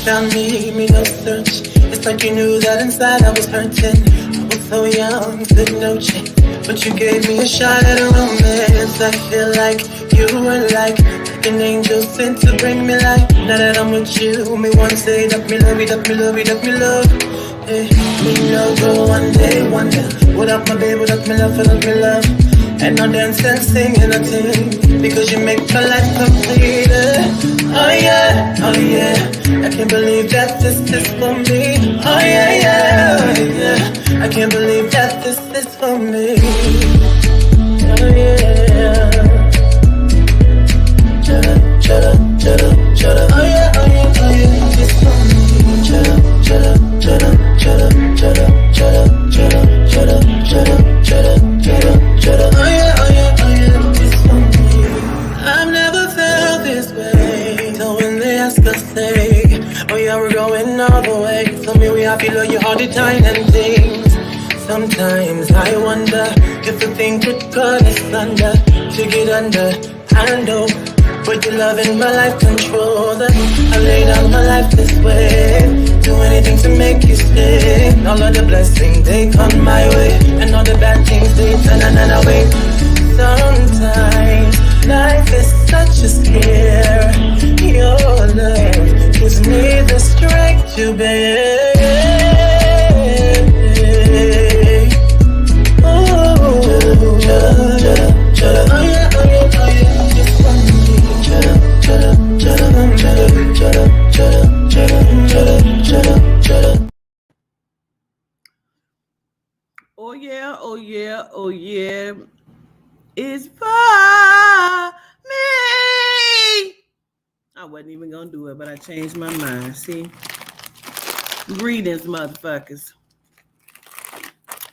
found me no search. It's like you knew that inside I was hurting. I was so young, took no chance. But you gave me a shot at a romance. I feel like you were like an angel sent to bring me light. Now that I'm with you, me want to say that me love you, that me love you, that me love. Hey, me no go one day wonder. Without my baby, without me love, without me love. And no dance and sing and a ting, because you make my life complete. Oh yeah, oh yeah, I can't believe that this is for me. Oh yeah, yeah, oh yeah, I can't believe that this is for me. Oh yeah. Shut up, shut up, shut up. Oh yeah, oh yeah, oh yeah, it's for me. Shut up, shut up, shut up, shut up, shut up, shut up, shut up, shut up, shut up, shut up, shut up, shut up. Oh yeah, oh yeah, oh yeah, it's for me. I've never felt this way. So when they ask us, say, oh yeah, we're going all the way. Tell me we happy, love you all the time and things. Sometimes I wonder if the thing could cut us under to get under. I know, but your love in my life control that. I lay down my life this way, do anything to make you stay. All of the blessings they come my way, and all the bad things they turn away. Sometimes life is such a scare. Your love gives me the strength to bear. Oh, shut up, oh yeah, oh yeah, oh yeah, just for me. Shut up, shut up, shut up, shut up, shut up, shut up, shut up, shut up, shut up, shut up. Oh yeah, oh yeah, oh yeah. It's for me. I wasn't even gonna do it, but I changed my mind. See? Greetings, motherfuckers.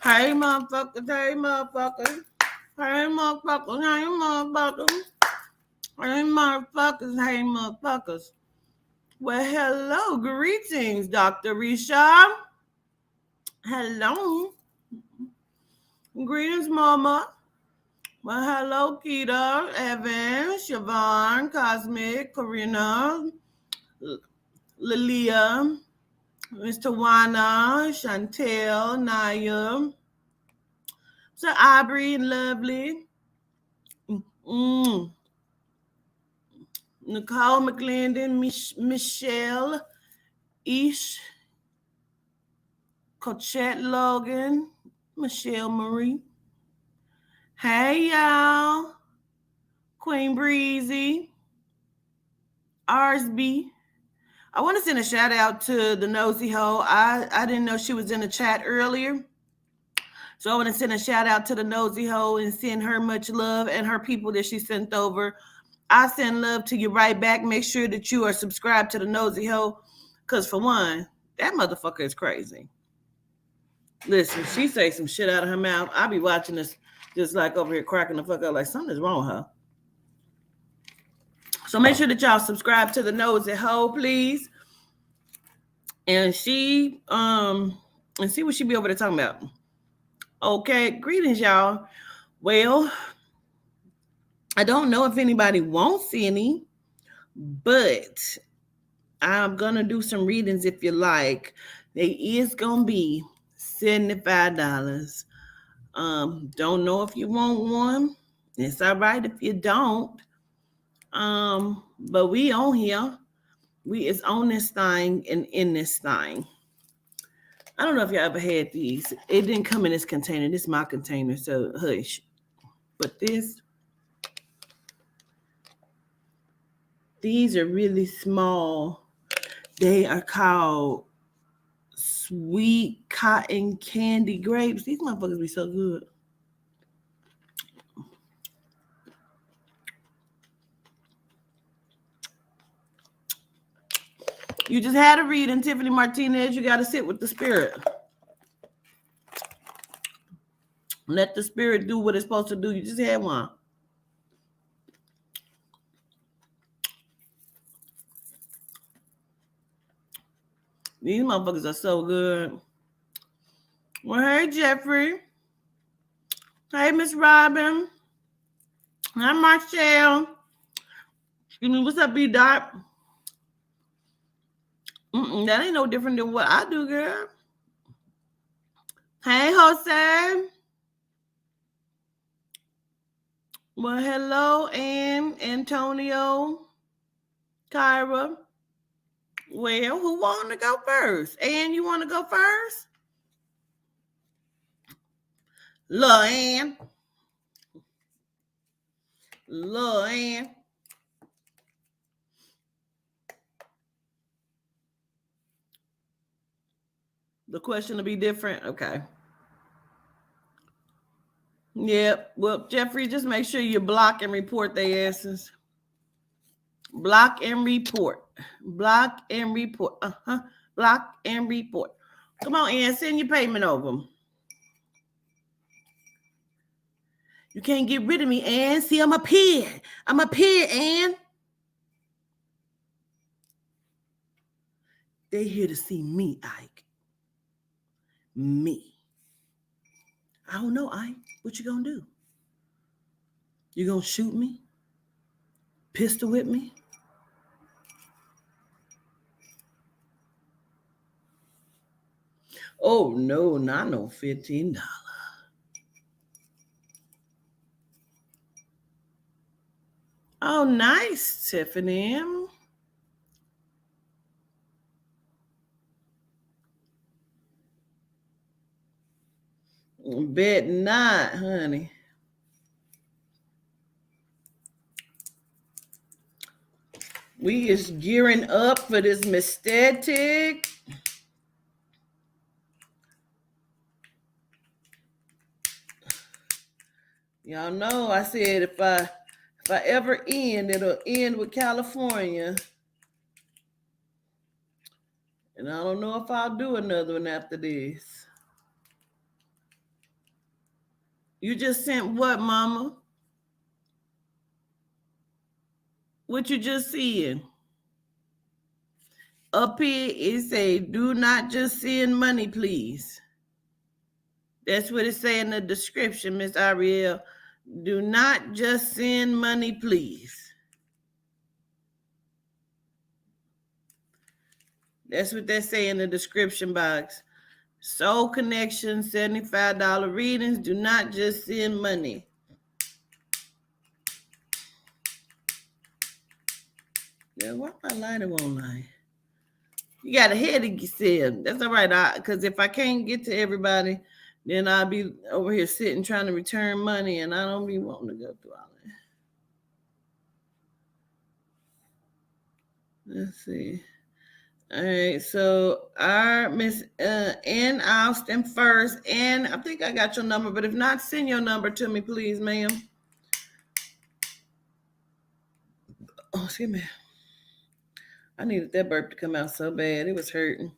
Hey, motherfuckers. Hey, motherfuckers. Hey, motherfuckers. Hey, motherfuckers. Hey, motherfuckers. Hey, motherfuckers. Well, hello. Greetings, Dr. Risha. Hello. Greetings, Mama. Well, hello, Keita, Evan, Siobhan, Cosmic, Karina, Lilia, Mr. Wana, Chantel, Naya, Sir Aubrey, Lovely, Nicole McClendon, Michelle, Ish, Cochette Logan, Michelle Marie. Hey, y'all. Queen Breezy, Arsby. I want to send a shout out to the Nosy Ho. I didn't know she was in the chat earlier. So I want to send a shout out to the Nosy Ho and send her much love and her people that she sent over. I send love to you right back. Make sure that you are subscribed to the Nosy Ho. Because for one, that motherfucker is crazy. Listen, she say some shit out of her mouth. I be watching this just like over here cracking the fuck up like something's wrong with her. So make sure that y'all subscribe to the Nosy Ho, please. And she and see what she be over there talking about. Okay, greetings, y'all. Well, I don't know if anybody wants any, but I'm gonna do some readings if you like. They is gonna be $75. Don't know if you want one. It's all right if you don't. But we on here. We is on this thing and in this thing. I don't know if y'all ever had these. It didn't come in this container. This is my container, so hush. But these are really small. They are called sweet cotton candy grapes. These motherfuckers be so good. You just had a reading, Tiffany Martinez. You got to sit with the spirit. Let the spirit do what it's supposed to do. You just had one. These motherfuckers are so good. Well, hey, Jeffrey. Hey, Miss Robin. Hi, Marshall. Excuse me, what's up, B-Dot? That ain't no different than what I do, girl. Hey, Jose. Well, hello, Antonio, Kyra. Well, who want to go first? Ann, you want to go first? Lil' Ann. Lil' Ann. The question will be different. Okay. Yep. Well, Jeffrey, just make sure you block and report their asses. Block and report. Block and report. Block and report. Come on, Ann, send your payment over. You can't get rid of me, Ann. See, I'm up here. I'm up here, Ann. They here to see me, Ike. Me. I don't know, Ike. What you gonna do? You gonna shoot me? Pistol whip me? Oh no, not no $15. Oh, nice, Tiffany. Bet not, honey. We is gearing up for this mistake. Y'all know I said if I ever end, it'll end with California. And I don't know if I'll do another one after this. You just sent what, Mama? What you just seeing? Up here it say, do not just send money, please. That's what it say in the description, Miss Ariel. Do not just send money, please. That's what they say in the description box. Soul Connection, $75 readings. Do not just send money. Yeah, why my lighter won't lie? You got a headache, you said. That's all right. Because if I can't get to everybody, then I'll be over here sitting trying to return money, and I don't be wanting to go through all that. Let's see. All right, so our Miss Ann Austin first. And I think I got your number, but if not, send your number to me, please, ma'am. Oh, excuse me. I needed that burp to come out so bad. It was hurting.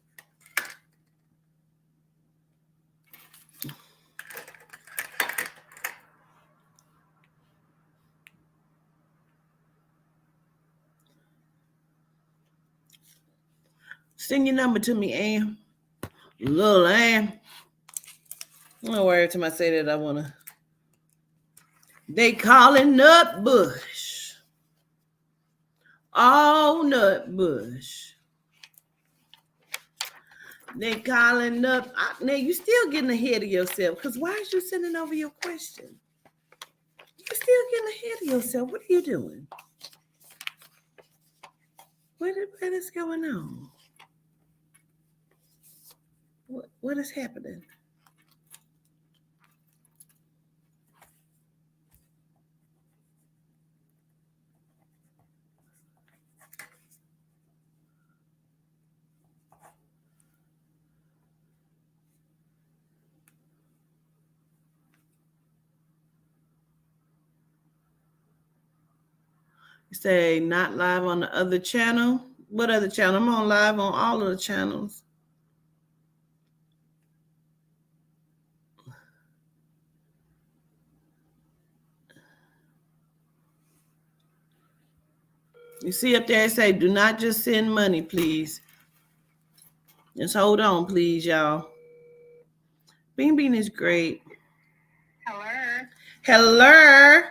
Send your number to me, Ann. Little Ann. Don't worry every time I say that I want to. They calling Nut Bush. Oh, Nut Bush. They calling up. Now, you still getting ahead of yourself. Because why is you sending over your question? You're still getting ahead of yourself. What are you doing? What is going on? What is happening? You say not live on the other channel. What other channel? I'm on live on all of the channels. You see up there, it say, do not just send money, please. Just hold on, please, y'all. Bean Bean is great. Hello. Hello.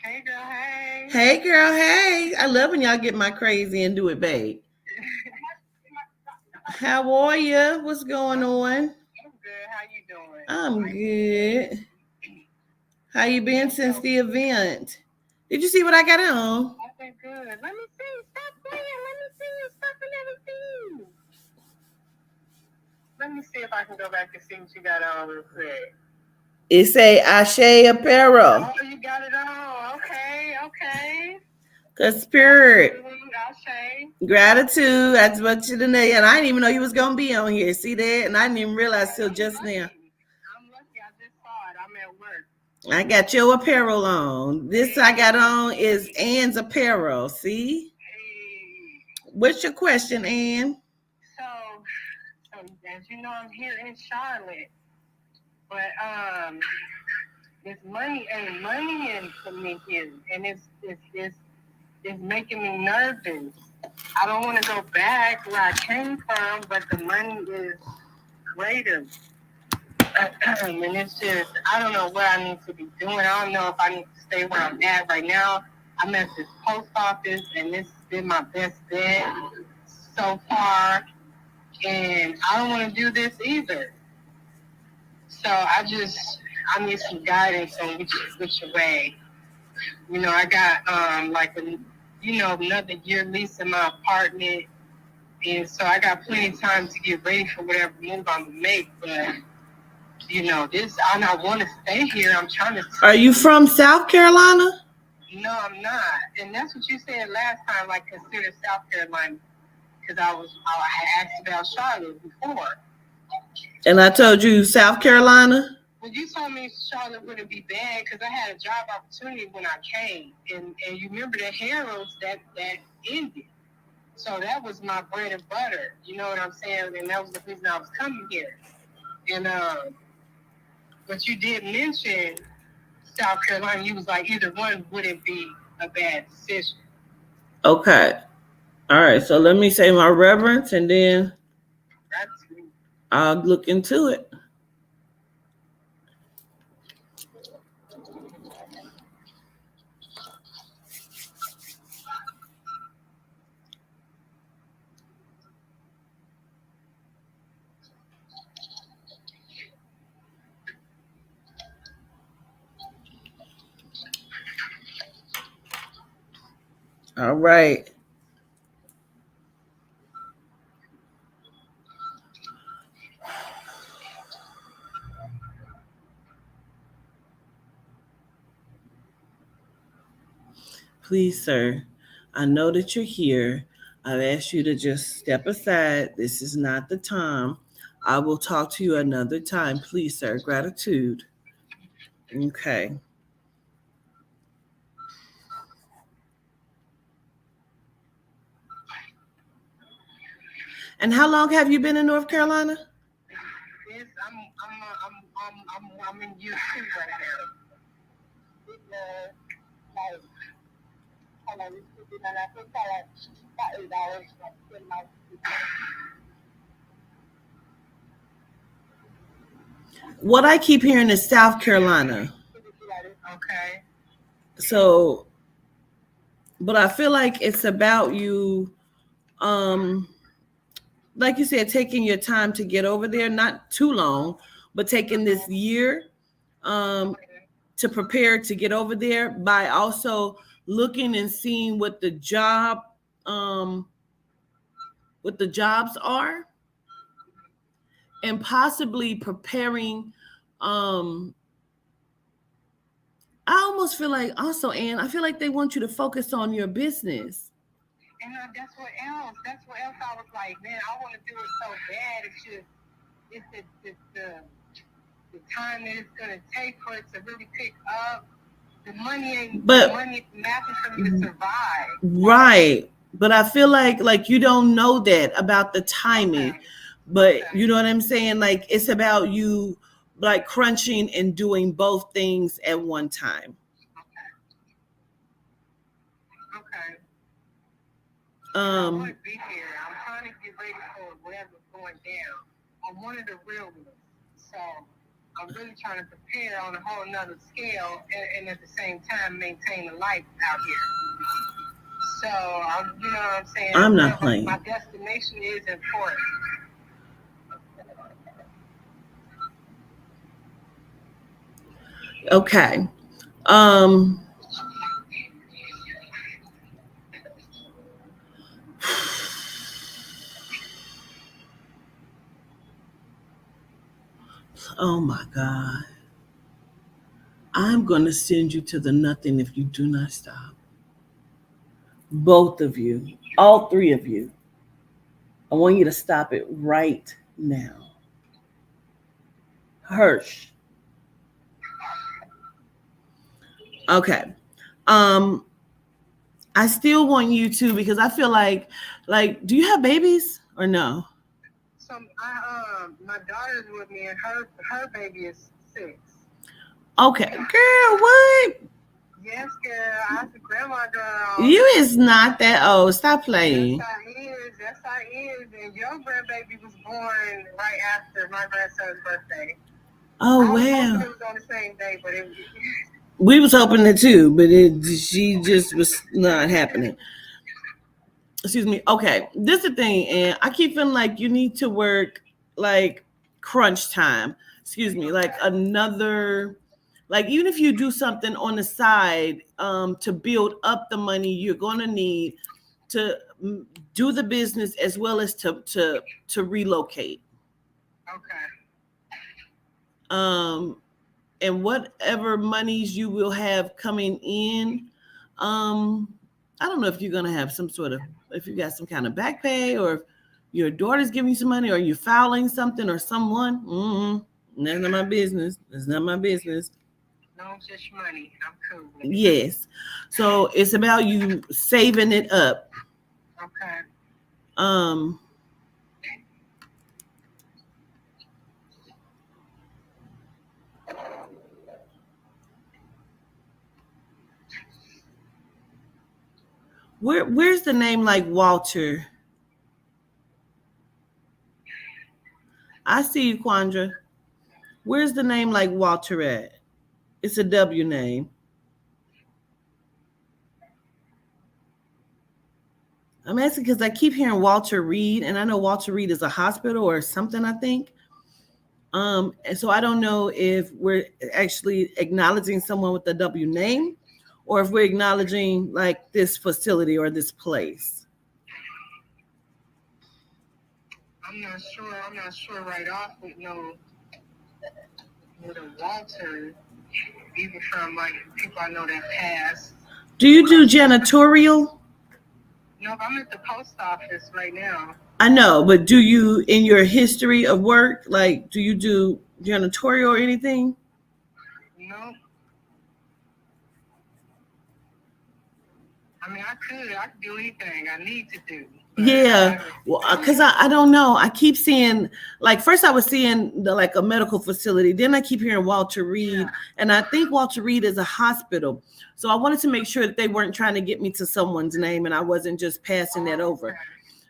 Hey, girl, hey. Hey, girl, hey. I love when y'all get my crazy and do it, babe. How are you? What's going on? I'm good. How you doing? I'm good. How you been since the event? Did you see what I got on? I've been good. Let me see. Stop playing. Let me see your stuff and everything. Let me see if I can go back and see what you got on real quick. It say Ashe Apparel. Oh, you got it on. Okay. Cause spirit. Ashe. Gratitude. I just want you to know. And I didn't even know you was gonna be on here. See that? And I didn't even realize till just now. I'm lucky. I just saw it. I'm at work. I got your apparel on. This I got on is Ann's apparel. See? Hey. What's your question, Ann? So as you know, I'm here in Charlotte, but this money ain't money in for me here, and it's making me nervous. I don't want to go back where I came from, but the money is greater. And it's just, I don't know what I need to be doing. I don't know if I need to stay where I'm at right now. I'm at this post office, and this has been my best bet so far. And I don't want to do this either. So I need some guidance on which way. You know, I got another year lease in my apartment. And so I got plenty of time to get ready for whatever move I'm going to make. But, I want to stay here. I'm trying to... Are you from South Carolina? No, I'm not. And that's what you said last time, like consider South Carolina. Because I had asked about Charlotte before. And I told you South Carolina? Well, you told me Charlotte wouldn't be bad because I had a job opportunity when I came. And you remember the Heralds that ended. So that was my bread and butter. You know what I'm saying? And that was the reason I was coming here. And but you did mention South Carolina. You was like, either one wouldn't be a bad decision. Okay. All right. So let me say my reverence and then I'll look into it. All right. Please, sir, I know that you're here. I've asked you to just step aside. This is not the time. I will talk to you another time. Please, sir. Gratitude. Okay. And how long have you been in North Carolina? Yes, I'm in U2 right now. What I keep hearing is South Carolina. Okay. So, but I feel like it's about you, like you said, taking your time to get over there, not too long, but taking this year to prepare to get over there by also looking and seeing what the jobs are, and possibly preparing. I almost feel like also, Ann, I feel like they want you to focus on your business. And that's what else I was like, man, I want to do it so bad. It's the time that it's going to take for it to really pick up. The money mapping for me to survive. Right. But I feel like you don't know that about the timing. Okay. But you know what I'm saying? Like it's about you like crunching and doing both things at one time. Okay. I want to be here. I'm trying to get ready for whatever's going down. I'm one of the real ones. So I'm really trying to prepare on a whole nother scale and at the same time maintain a life out here. So you know what I'm saying? I'm not playing. My destination is important. Okay. Um. Oh my God. I'm going to send you to the nothing if you do not stop. Both of you, all three of you. I want you to stop it right now. Hirsch. Okay. Um, I still want you to because I feel like, do you have babies or no? My daughter's with me, and her baby is 6. Okay, girl, what? Yes, girl. I was a grandma girl. You is not that old. Stop Yes, playing. I is. Yes, I is. And your grandbaby was born right after my grandson's birthday. Oh I was hoping wow. it was on the same day, but it. We was hoping it too, but she just was not happening. Excuse me. Okay, this is the thing, and I keep feeling like you need to work like crunch time. Excuse me, like another, like even if you do something on the side to build up the money you're gonna need to do the business as well as to relocate. Okay. Um, and whatever monies you will have coming in, um, I don't know if you're gonna have some sort of if you got some kind of back pay or if your daughter's giving you some money or you're filing something or someone. That's not my business. That's not my business. No, just money. I'm cool. Yes. So it's about you saving it up. Okay. Um, where's the name like Walter? I see you, Quandra. Where's the name like Walter at? It's a W name. I'm asking because I keep hearing Walter Reed, and I know Walter Reed is a hospital or something, I think. And so I don't know if we're actually acknowledging someone with the W name or if we're acknowledging like this facility or this place. I'm not sure. I'm not sure right off with with a Walter, even from like people I know that passed. Do you do janitorial? No, I'm at the post office right now. I know, but do you, in your history of work, like, do you do janitorial or anything? No. I mean, I could do anything I need to do. Yeah, well, because I don't know. I keep seeing like first I was seeing the like a medical facility, then I keep hearing Walter Reed, and I think Walter Reed is a hospital. So I wanted to make sure that they weren't trying to get me to someone's name, and I wasn't just passing that over. Okay.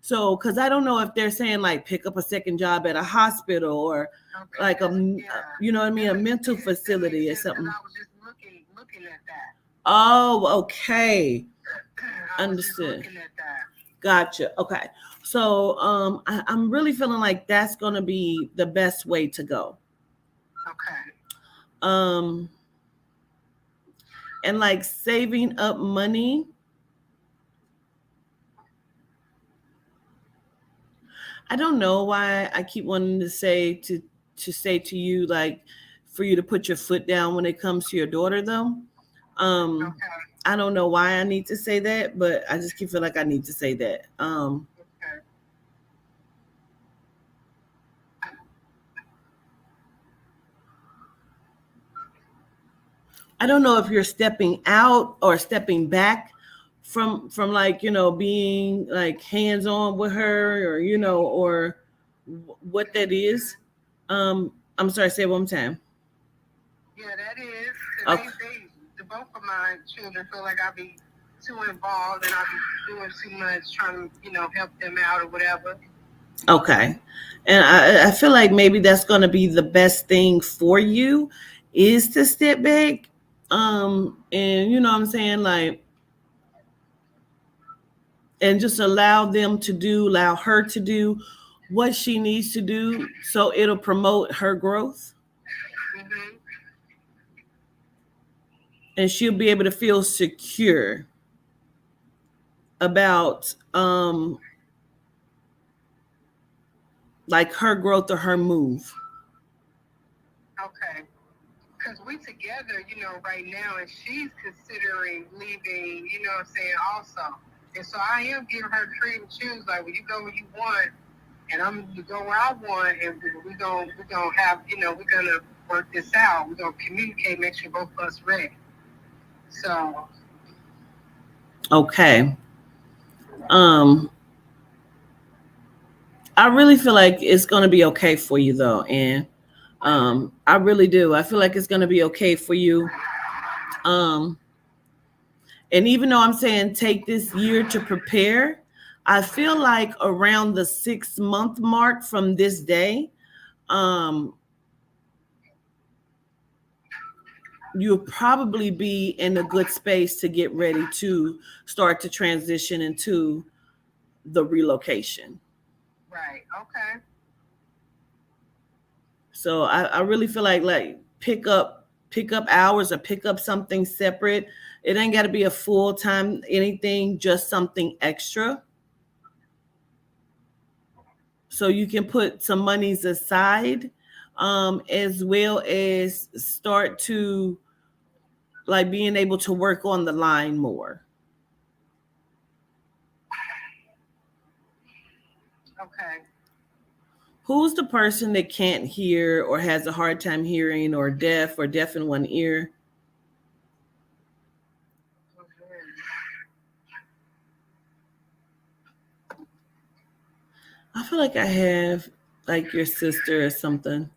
So because I don't know if they're saying like pick up a second job at a hospital or like you know what I mean, a mental facility or something. I was just looking at that. Oh, okay, I was just understood. looking at that. Gotcha. Okay. So I'm really feeling like that's gonna be the best way to go. Okay. Um and like saving up money. I don't know why I keep wanting to say to you like for you to put your foot down when it comes to your daughter though. Um Okay. I don't know why I need to say that, but I just keep feeling like I need to say that. Okay. I don't know if you're stepping out or stepping back from like being like hands on with her or or what that is. I'm sorry. Say it one more time. Yeah, that is. Okay. The both of my children feel like I be too involved and I be doing too much, trying to help them out or whatever. Okay. And I feel like maybe that's going to be the best thing for you is to step back. And you know what I'm saying? Like, and just allow her to do what she needs to do so it'll promote her growth. Mm-hmm. and she'll be able to feel secure about like her growth or her move. Okay. Because we together, right now, and she's considering leaving, what I'm saying, also. And so I am giving her freedom to choose, like, well, you go where you want, and you go where I want, and we're gonna have, we're gonna work this out. We're gonna communicate, make sure both of us ready. So. Okay. I really feel like it's gonna be okay for you though, and I really do. I feel like it's gonna be okay for you. Um, and even though I'm saying take this year to prepare, I feel like around the 6 month mark from this day, um, you'll probably be in a good space to get ready to start to transition into the relocation. Right. Okay. So I really feel like pick up hours or pick up something separate. It ain't got to be a full time anything, just something extra. So you can put some monies aside, as well as start to like being able to work on the line more. Okay. Who's the person that can't hear or has a hard time hearing or deaf in one ear? I feel like I have like your sister or something.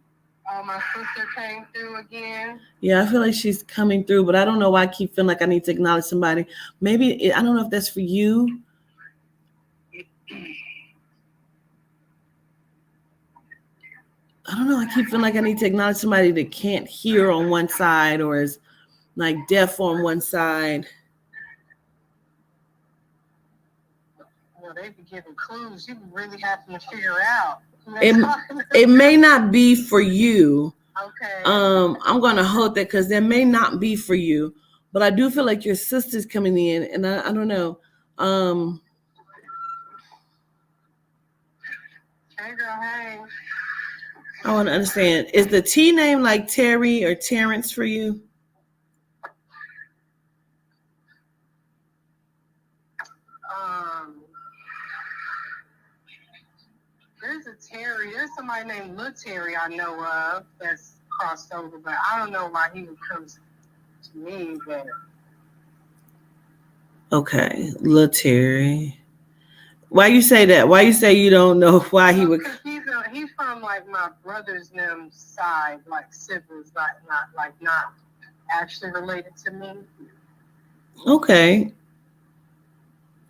Oh, my sister came through again. Yeah, I feel like she's coming through, but I don't know why I keep feeling like I need to acknowledge somebody. Maybe I don't know if that's for you. I don't know. I keep feeling like I need to acknowledge somebody that can't hear on one side or is like deaf on one side. They be giving clues. You really having to figure out. It may not be for you. Okay. I'm gonna hold that because that may not be for you, but I do feel like your sister's coming in, and I don't know. Hey, girl. Hey. I want to understand. Is the T name like Terry or Terrence for you? There's a Terry. There's somebody named Lil Terry I know of that's crossed over, but I don't know why he would come to me. But Okay, Lil Terry. Why you say that? Why you say you don't know why he would? He's from like my brother's side, like siblings, not actually related to me. Okay.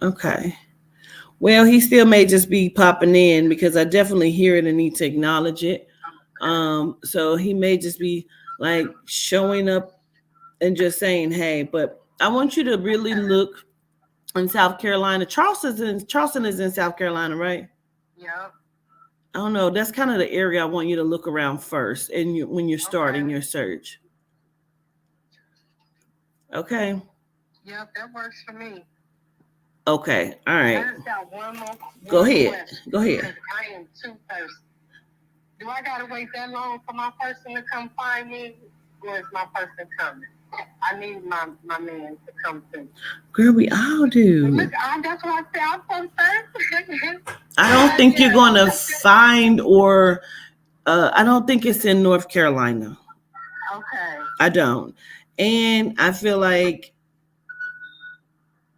Okay. Well, he still may just be popping in because I definitely hear it and need to acknowledge it. So he may just be like showing up and just saying, "Hey," but I want you to really look in South Carolina. Charleston is in South Carolina, right? Yeah. I don't know. That's kind of the area I want you to look around first, and when you're starting your search. Okay. Yep, that works for me. Okay. All right. I just got one more. Go ahead. Go ahead. I am too thirsty. Do I gotta wait that long for my person to come find me, or is my person coming? I need my man to come through. Girl, we all do. Look, that's what I said. I'm so thirsty. I don't think you're gonna find or I don't think it's in North Carolina. Okay. I don't. And I feel like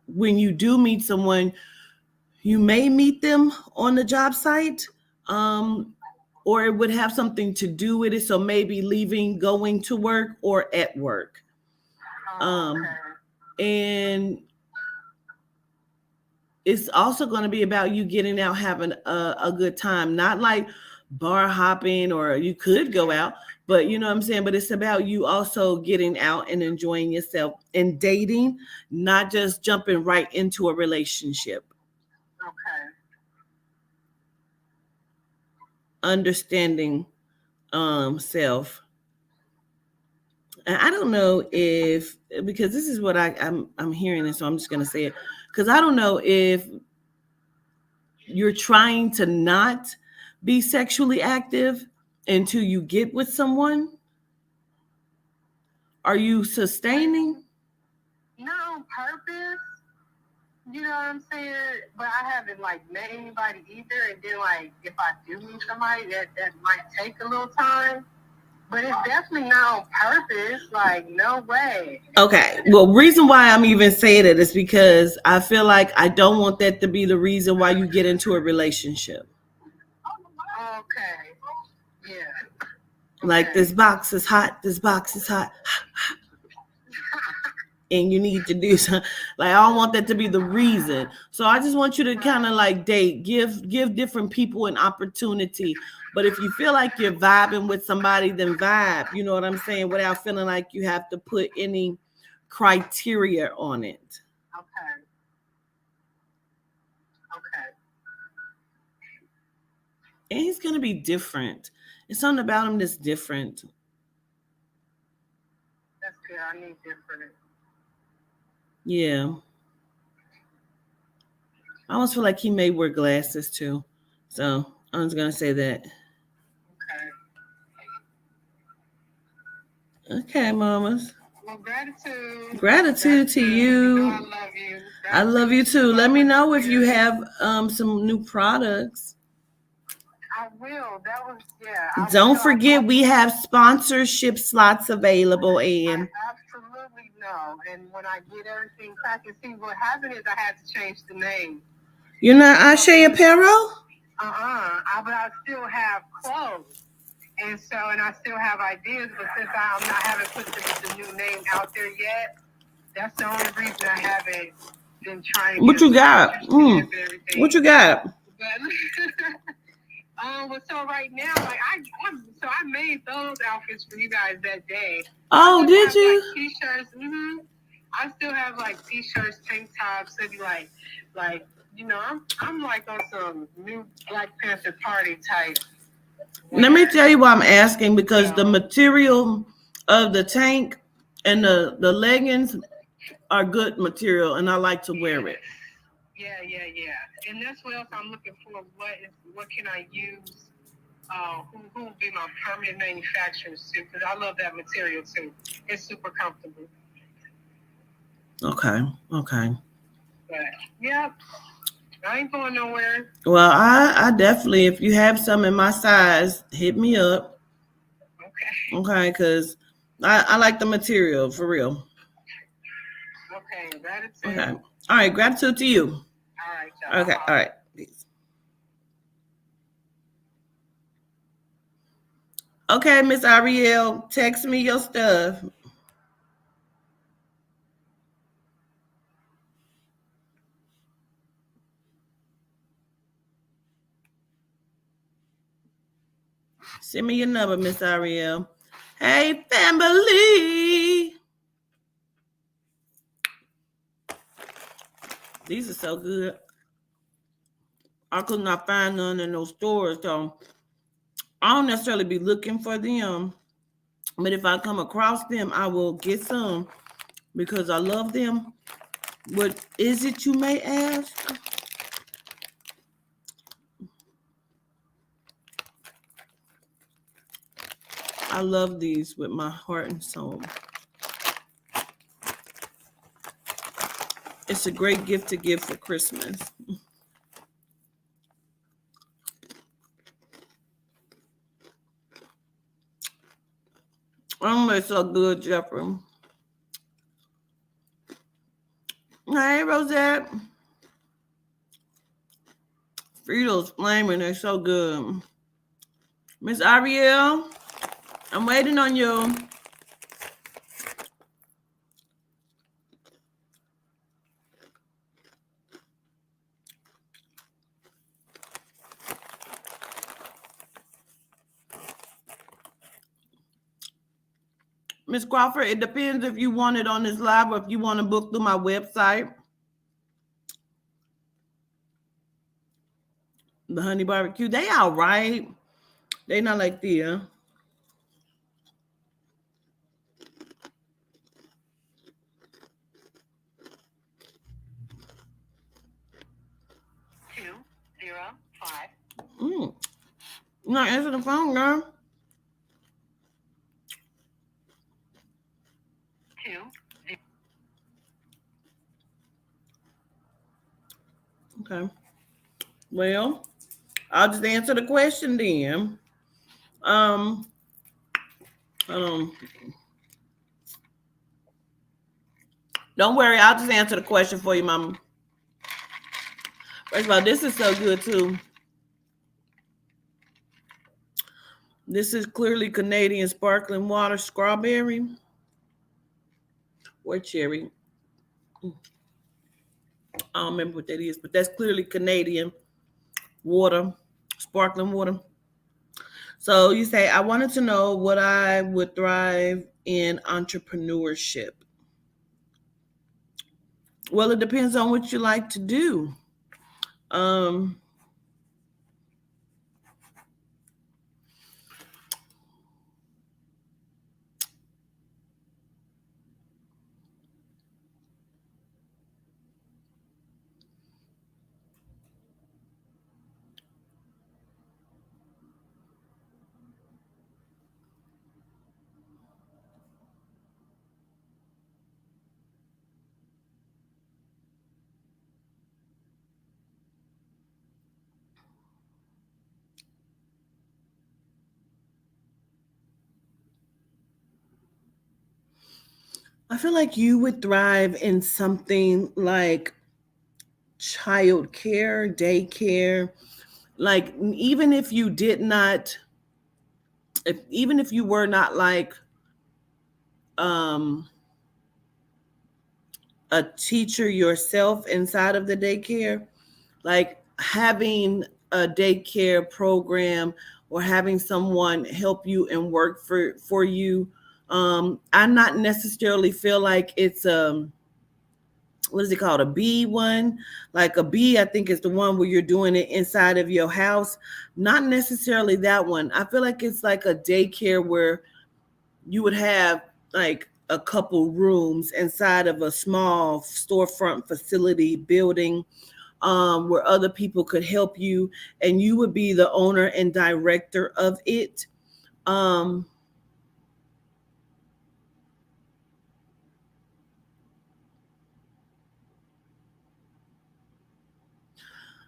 when you do meet someone, you may meet them on the job site, or it would have something to do with it. So maybe leaving, going to work, or at work. Okay. And it's also going to be about you getting out, having a good time, not like bar hopping, or you could go out, but you know what I'm saying? But it's about you also getting out and enjoying yourself and dating, not just jumping right into a relationship. Okay. Understanding self. And I don't know if, because this is what I'm hearing, and so I'm just gonna say it, because I don't know if you're trying to not be sexually active until you get with someone. Are you sustaining? Not on purpose. You know what I'm saying? But I haven't like met anybody either. And then like if I do meet somebody, that might take a little time. But it's definitely not on purpose. Like no way. Okay. Well, reason why I'm even saying it is because I feel like I don't want that to be the reason why you get into a relationship. Okay. Yeah. Like, this box is hot. This box is hot. And you need to do something. Like, I don't want that to be the reason. So I just want you to kind of like date, give different people an opportunity. But if you feel like you're vibing with somebody, then vibe. You know what I'm saying? Without feeling like you have to put any criteria on it. Okay. Okay. And he's gonna be different. It's something about him that's different. That's good. I need different. Yeah. I almost feel like he may wear glasses too. So I'm just gonna say that. Okay. Okay, mamas. Well, gratitude. Gratitude to you. I love you. I love you too. Let me know if you have some new products. I will. That was, yeah. Don't forget we have sponsorship slots available, and I absolutely know. And when I get everything back and see what happened is I had to change the name. You're not Ashe Apparel? But I still have clothes. And I still have ideas, but since I haven't put the new name out there yet, that's the only reason I haven't been trying to What you got? What you got? Well, so right now, like I made those outfits for you guys that day. Oh, did you? Like, t-shirts. I still have like t-shirts, tank tops. So be like, you know, I'm like on some new Black Panther party type. Let me tell you why I'm asking, because the material of the tank and the leggings are good material, and I like to wear it. Yeah. And that's what else I'm looking for. What can I use? Who will be my permanent manufacturers too? Because I love that material too. It's super comfortable. Okay. But yeah, I ain't going nowhere. Well, I definitely, if you have some in my size, hit me up. Okay, because I like the material for real. Okay, gratitude. Okay. All right, gratitude to you. All right, y'all. Okay, all right. Peace. Okay, Miss Ariel, text me your stuff. Send me your number, Miss Ariel. Hey, family. These are so good. I could not find none in those stores, so I don't necessarily be looking for them. But if I come across them, I will get some because I love them. What is it, you may ask? I love these with my heart and soul. It's a great gift to give for Christmas. Oh, they're so good, Jeffrey. Hey, Rosette. Fritos flaming, they're so good. Miss Ariel, I'm waiting on you. Miss Crawford, it depends if you want it on this live or if you want to book through my website. The honey barbecue, they all right. They not like the Mm. You not answering the phone, girl. 2. Okay. Well, I'll just answer the question then. Um, um, don't worry, I'll just answer the question for you, Mama. First of all, this is so good too. This is clearly Canadian sparkling water, strawberry or cherry. I don't remember what that is, but that's clearly Canadian water, sparkling water. So you say, I wanted to know what I would thrive in entrepreneurship. Well, it depends on what you like to do. Um, I feel like you would thrive in something like child care, daycare. Like even if you did not, if even if you were not like um, a teacher yourself inside of the daycare, like having a daycare program or having someone help you and work for you. I not necessarily feel like it's what is it called, a B one? Like a B, I think is the one where you're doing it inside of your house. Not necessarily that one. I feel like it's like a daycare where you would have like a couple rooms inside of a small storefront facility building, where other people could help you and you would be the owner and director of it. Um,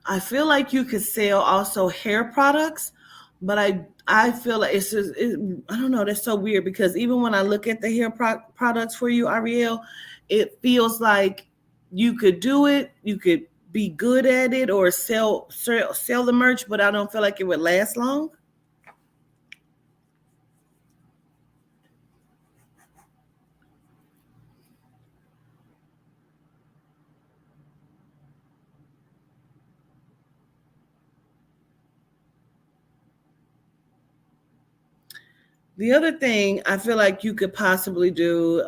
I feel like you could sell also hair products, but I feel like it's just I don't know. That's so weird because even when I look at the hair products for you, Ariel, it feels like you could do it. You could be good at it or sell the merch, but I don't feel like it would last long. The other thing I feel like you could possibly do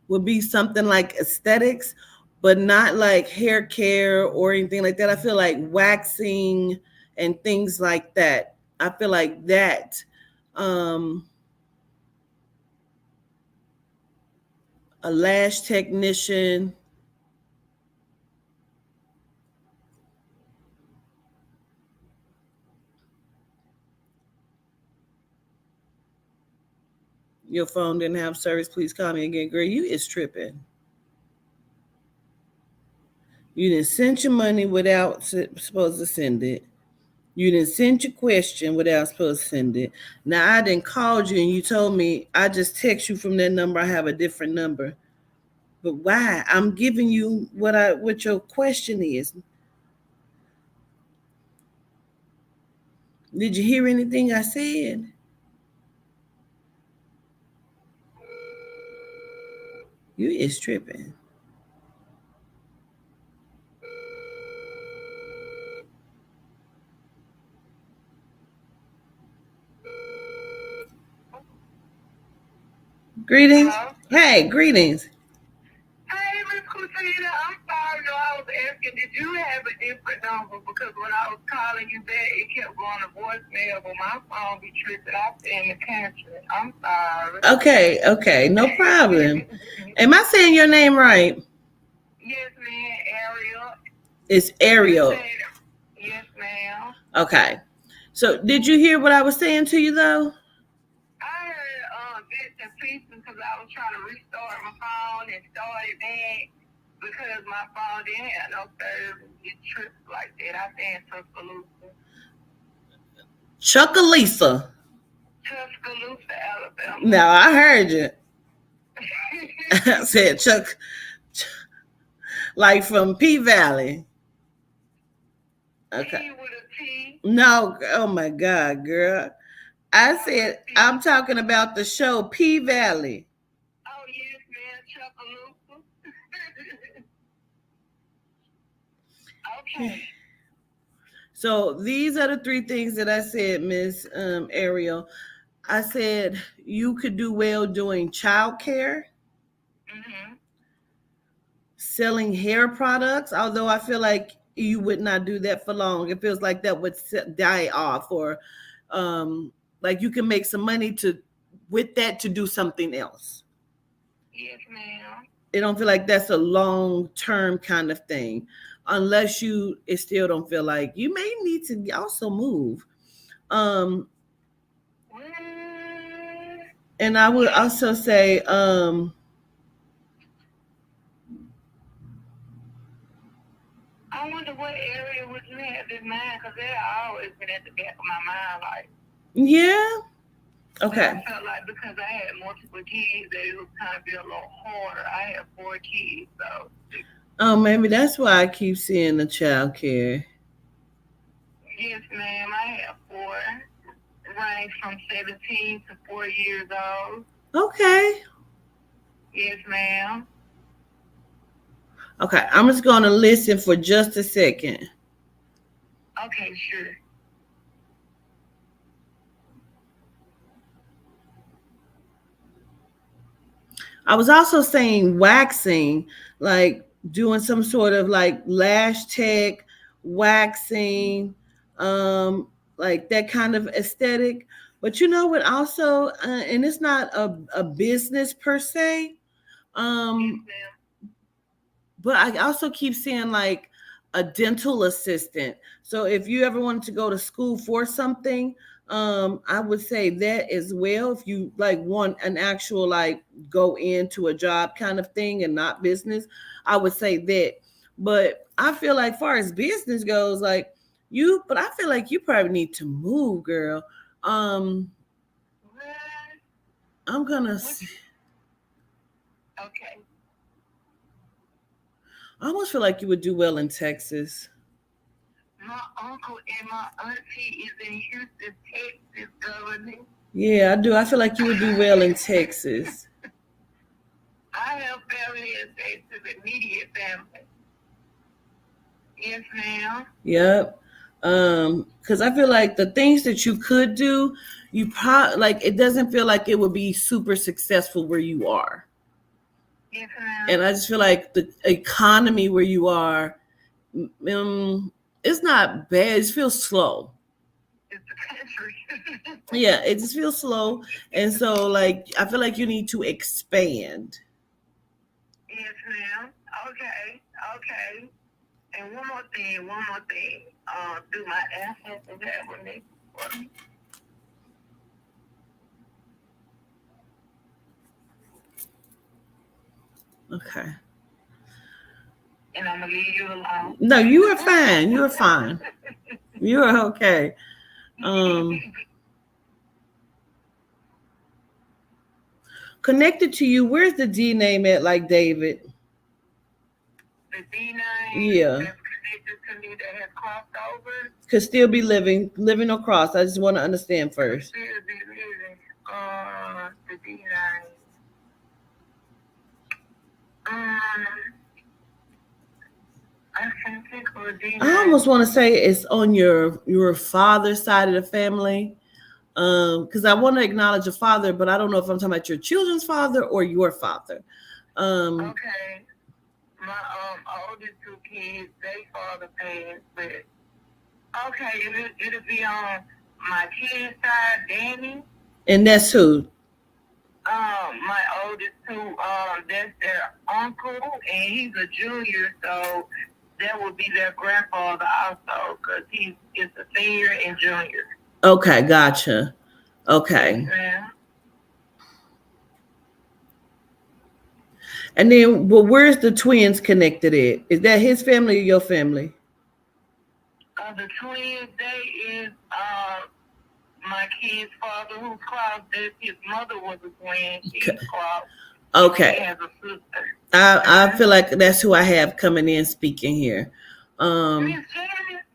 would be something like aesthetics, but not like hair care or anything like that. I feel like waxing and things like that. I feel like that. Um, a lash technician. Your phone didn't have service. Please call me again, girl. You is tripping. You didn't send your money without supposed to send it. You didn't send your question without supposed to send it. Now I didn't called you and you told me I just text you from that number. I have a different number. But why? I'm giving you what your question is. Did you hear anything I said? You is tripping. Greetings. Hello? Hey, greetings. Hey, Miss Christina, I'm sorry. No, I was asking, did you have a different number? Because when I was calling you back, it kept going to voicemail, but my phone be tripping. I stay in the country. I'm sorry. Okay, no problem. Am I saying your name right? Yes, ma'am, Ariel. It's Ariel. Yes, ma'am. Okay. So did you hear what I was saying to you though? I heard bits and pieces because I was trying to restart my phone and start it back because my phone didn't have no service. It tripped like that. I said Chuckalisa. Tuscaloosa, Alabama. No, I heard you. I said Chuck, like from P Valley. Okay. T with a T. No, oh my God, girl. I said I'm talking about the show P Valley. Oh yes, man, Chuckaloosa. Okay. So these are the three things that I said, Miss Ariel. I said you could do well doing childcare, selling hair products, although I feel like you would not do that for long. It feels like that would die off, or like you can make some money with that to do something else. Yes, ma'am. It don't feel like that's a long-term kind of thing, unless it still don't feel like you may need to also move. And I would also say, I wonder what area would you have in mind, because that always been at the back of my mind, like. Yeah. Okay. I felt like because I had multiple kids, that it was kind of be a little harder. I have 4 kids, so. Oh, maybe that's why I keep seeing the child care. Yes, ma'am. I have 4, range from 17 to 4 years old. Okay. Yes, ma'am. Okay, I'm just going to listen for just a second. Okay, sure. I was also saying waxing, like doing some sort of like lash tech, waxing, like that kind of aesthetic. But you know what? Also, and it's not a business per se. Yes, But I also keep seeing like a dental assistant. So if you ever wanted to go to school for something, I would say that as well. If you like want an actual like go into a job kind of thing and not business, I would say that. But I feel like far as business goes, like but I feel like you probably need to move, girl. I'm gonna. Okay. I almost feel like you would do well in Texas. My uncle and my auntie is in Houston, Texas, governor. Yeah, I do. I feel like you would do well in Texas. I have family in Texas, immediate family. Yes, ma'am. Yep. Because I feel like the things that you could do, you probably like it doesn't feel like it would be super successful where you are. Yes, ma'am. And I just feel like the economy where you are, it's not bad. It feels slow. It's the country. Yeah, it just feels slow. And so like I feel like you need to expand. Yes, ma'am. Okay. And one more thing. Do my ancestors have one day for me? Okay. And I'm gonna leave you alone. No, you are fine. You are fine. You are okay. Connected to you, where's the D name at, like David? The D name yeah. That's connected to me that has crossed over? Could still be living across. I just want to understand first. Still be living. The D name. I can't think of a D name. I almost want to say it's on your father's side of the family. Because I want to acknowledge your father, but I don't know if I'm talking about your children's father or your father. Okay. My oldest two kids, they father passed, but okay, it'll be on my kid's side, Danny. And that's who? My oldest two, that's their uncle, and he's a junior, so that would be their grandfather also, because is a senior and junior. Okay, gotcha. Yes, Okay. ma'am. And then, well, where's the twins connected at? Is that his family or your family? The twins, they is my kid's father who's crossed. His mother was a twin. She's crossed. And he Okay. has a sister. I feel like that's who I have coming in speaking here. Miss Janet,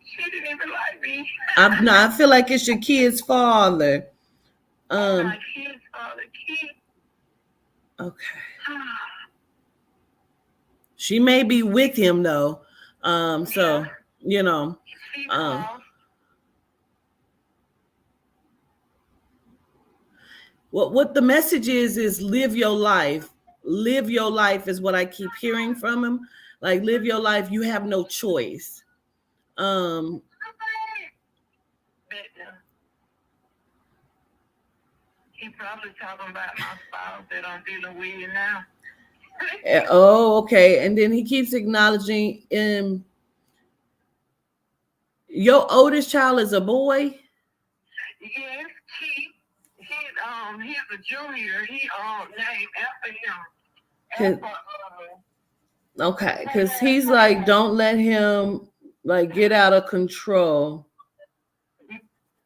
she didn't even like me. No, I feel like it's your kid's father. My kid's father, kid. Okay. She may be with him though. So Yeah, you know, she um, crossed. what the message is live your life. Live your life is what I keep hearing from him. Like live your life. You have no choice. Um, But, he probably talking about my spouse that I'm dealing with now. oh, okay. And then he keeps acknowledging your oldest child is a boy. Yes, he's a junior. He named after him. Okay, because he's like, don't let him like get out of control.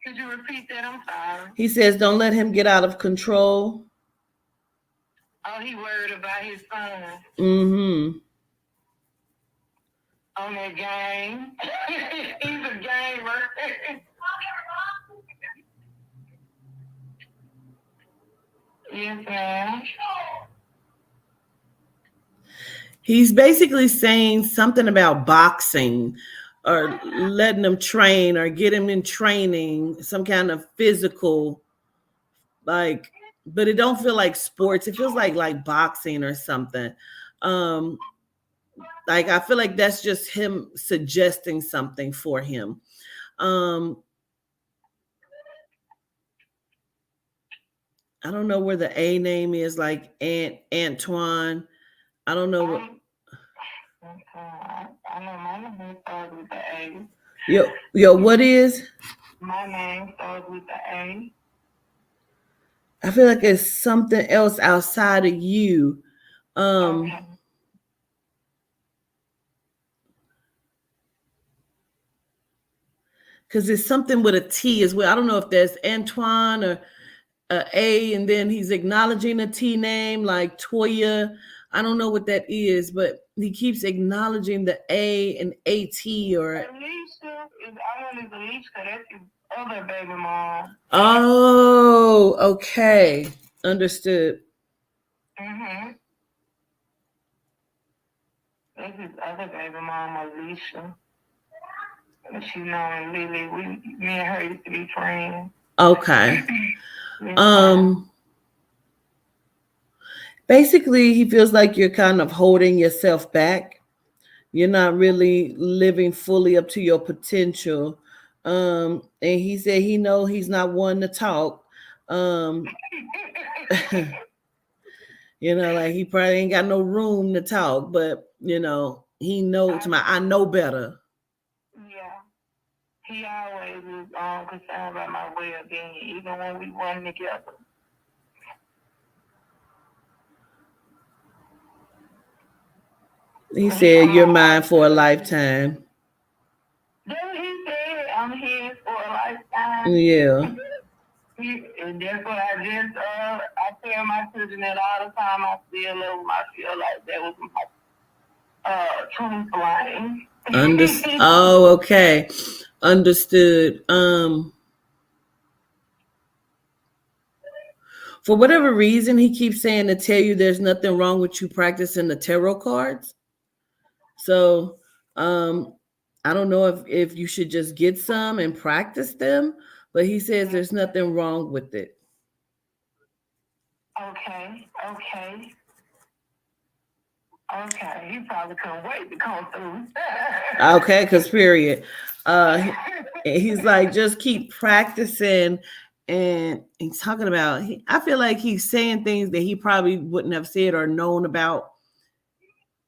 Could you repeat that? I'm sorry. He says, don't let him get out of control. Oh, he worried about his son Mm-hmm. on that game. He's a gamer. Yes, ma'am. He's basically saying something about boxing or letting him train or get him in training, some kind of physical, like, but it don't feel like sports. It feels like boxing or something. Um, like I feel like that's just him suggesting something for him. Um, I don't know where the A name is, like Antoine. I don't know what. I know my name starts with the A. Yo, what is? My name starts with the A. I feel like it's something else outside of you. Okay. Because it's something with a T as well. I don't know if that's Antoine or A, and then he's acknowledging a T name like Toya. I don't know what that is, but he keeps acknowledging the A and AT or. Alicia is, I know it's Alicia. That's his other baby mom. Oh, okay. Understood. Mm-hmm. That's his other baby mom, Alicia. She known Lily. Me and her used to be friends. Okay. Yes, Basically, he feels like you're kind of holding yourself back. You're not really living fully up to your potential. And he said he know he's not one to talk. Um, like he probably ain't got no room to talk, but he knows I know better. yeah. He always was concerned about my well-being, even when we weren't together. He said, "You're mine for a lifetime." Then he said, "I'm his for a lifetime." Yeah. And that's what I just I tell my children that all the time. I still love them. I feel like that was my twin flame. Oh, okay. Understood. For whatever reason, he keeps saying to tell you there's nothing wrong with you practicing the tarot cards. So, I don't know if you should just get some and practice them, but he says there's nothing wrong with it. Okay. Okay, he probably couldn't wait to come through. Okay, because period. He's like, just keep practicing. And he's talking about, I feel like he's saying things that he probably wouldn't have said or known about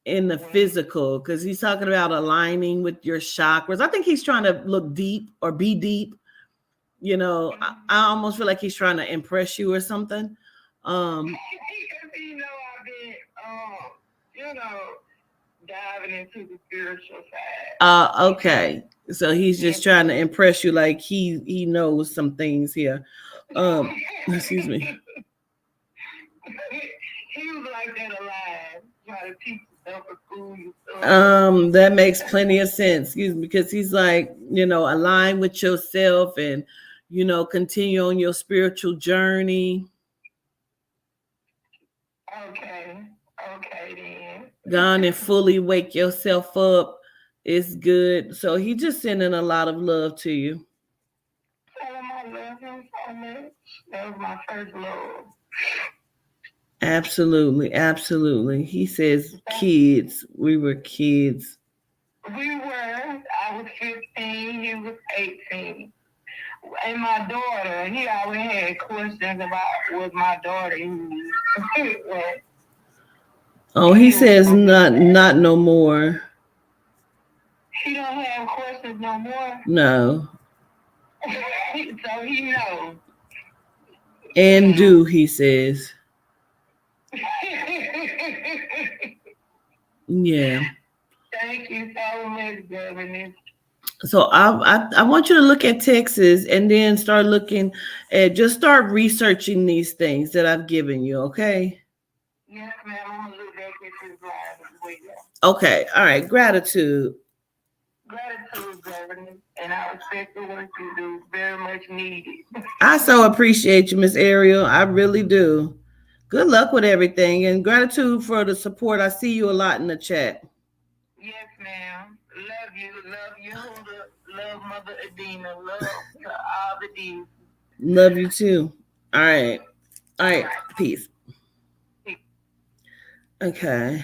in the physical, because he's talking about aligning with your chakras. I think he's trying to look deep or be deep. You know, I almost feel like he's trying to impress you or something. Because I've been, diving into the spiritual side. Okay. So he's just trying to impress you, like he knows some things here. Excuse me. He was like that alive, trying to teach himself a school. That makes plenty of sense. Excuse me, because he's like, align with yourself and continue on your spiritual journey. Okay then. Gone and fully wake yourself up. It's good. So he just sending a lot of love to you. Tell him I love him so much. That was my first love. Absolutely. He says kids. We were kids. We were. I was 15. He was 18. And my daughter, he always had questions about what my daughter was. Oh, he says not no more. He don't have questions no more? No. So he knows. And do, he says. Yeah. Thank you so much, Governor. So I want you to look at Texas and then start looking at, just start researching these things that I've given you, okay? Yes, ma'am. I'm going to look back at this live as well. Okay. All right. Gratitude. Gratitude, Governor. And I respect the work you do. Very much needed. I so appreciate you, Miss Ariel. I really do. Good luck with everything, and gratitude for the support. I see you a lot in the chat. Yes, ma'am. Love you. Love Mother Adina. Love to all the D's. Love you too. All right. Peace. Okay.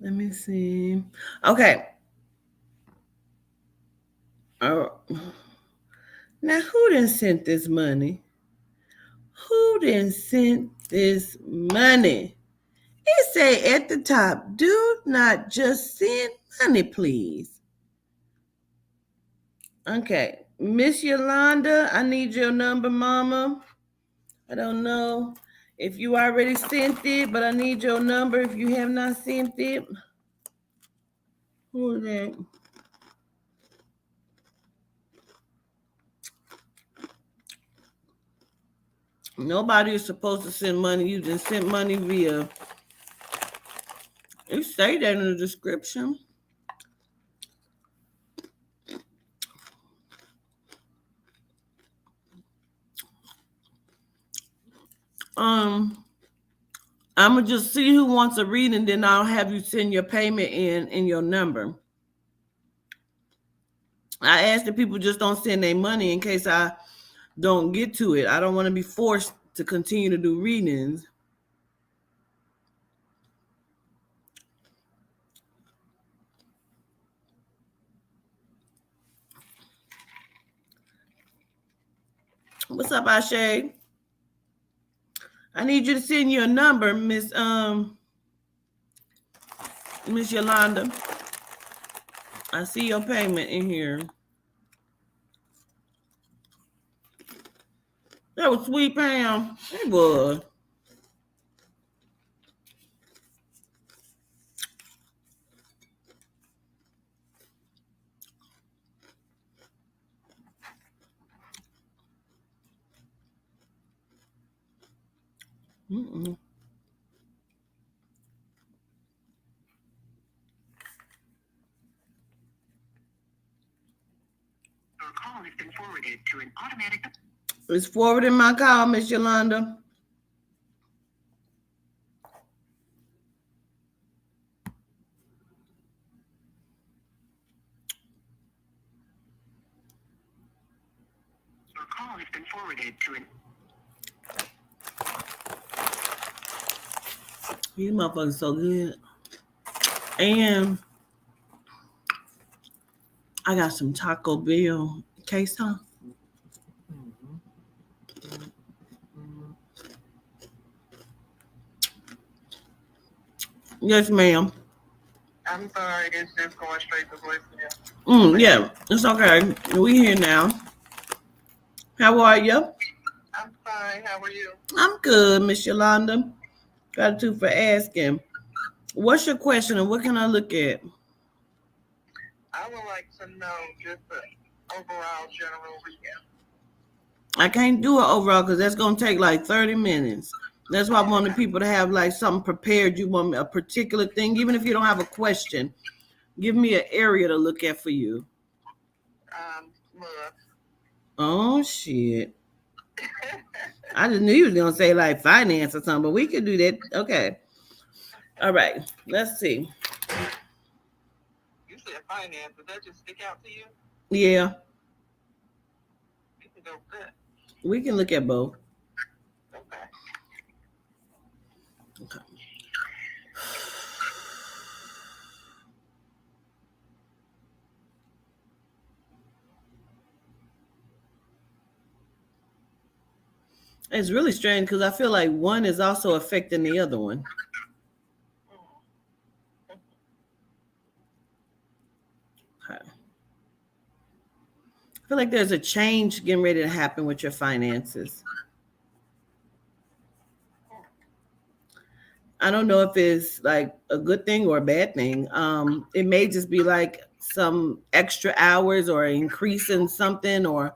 Let me see. Okay. Oh. Now, who done sent this money? Who done sent this money? It say at the top, do not just send money, please. Okay. Miss Yolanda, I need your number, mama. I don't know if you already sent it, but I need your number if you have not sent it. Who is that? Nobody is supposed to send money. You just sent money via. It say that in the description. I'm gonna just see who wants a reading, then I'll have you send your payment in your number. I ask that people just don't send their money in case I don't get to it. I don't want to be forced to continue to do readings. What's up, Ashe? I need you to send your number, Miss Yolanda. I see your payment in here. That was sweet, Pam. It was. Mm-mm. Your call has been forwarded to an automatic. It's forwarding my call, Miss Yolanda. Your call has been forwarded to an. These motherfuckers so good. And I got some Taco Bell queso. Yes, ma'am. I'm sorry, it's just going straight to voicemail. Yeah, it's okay. We here now. How are you? I'm fine. How are you? I'm good, Miss Yolanda. Gratitude for asking. What's your question and what can I look at? I would like to know just the overall general recap. I can't do it overall because that's going to take like 30 minutes. That's why I wanted people to have like something prepared. You want a particular thing, even if you don't have a question, give me an area to look at for you. Love. Oh, shit. I just knew you was going to say like finance or something, but we could do that. Okay. All right. Let's see. You said finance. Did that just stick out to you? Yeah. You can go with that. We can look at both. Okay. Okay. It's really strange because I feel like one is also affecting the other one. Okay. I feel like there's a change getting ready to happen with your finances. I don't know if it's like a good thing or a bad thing. It may just be like some extra hours or increase in something, or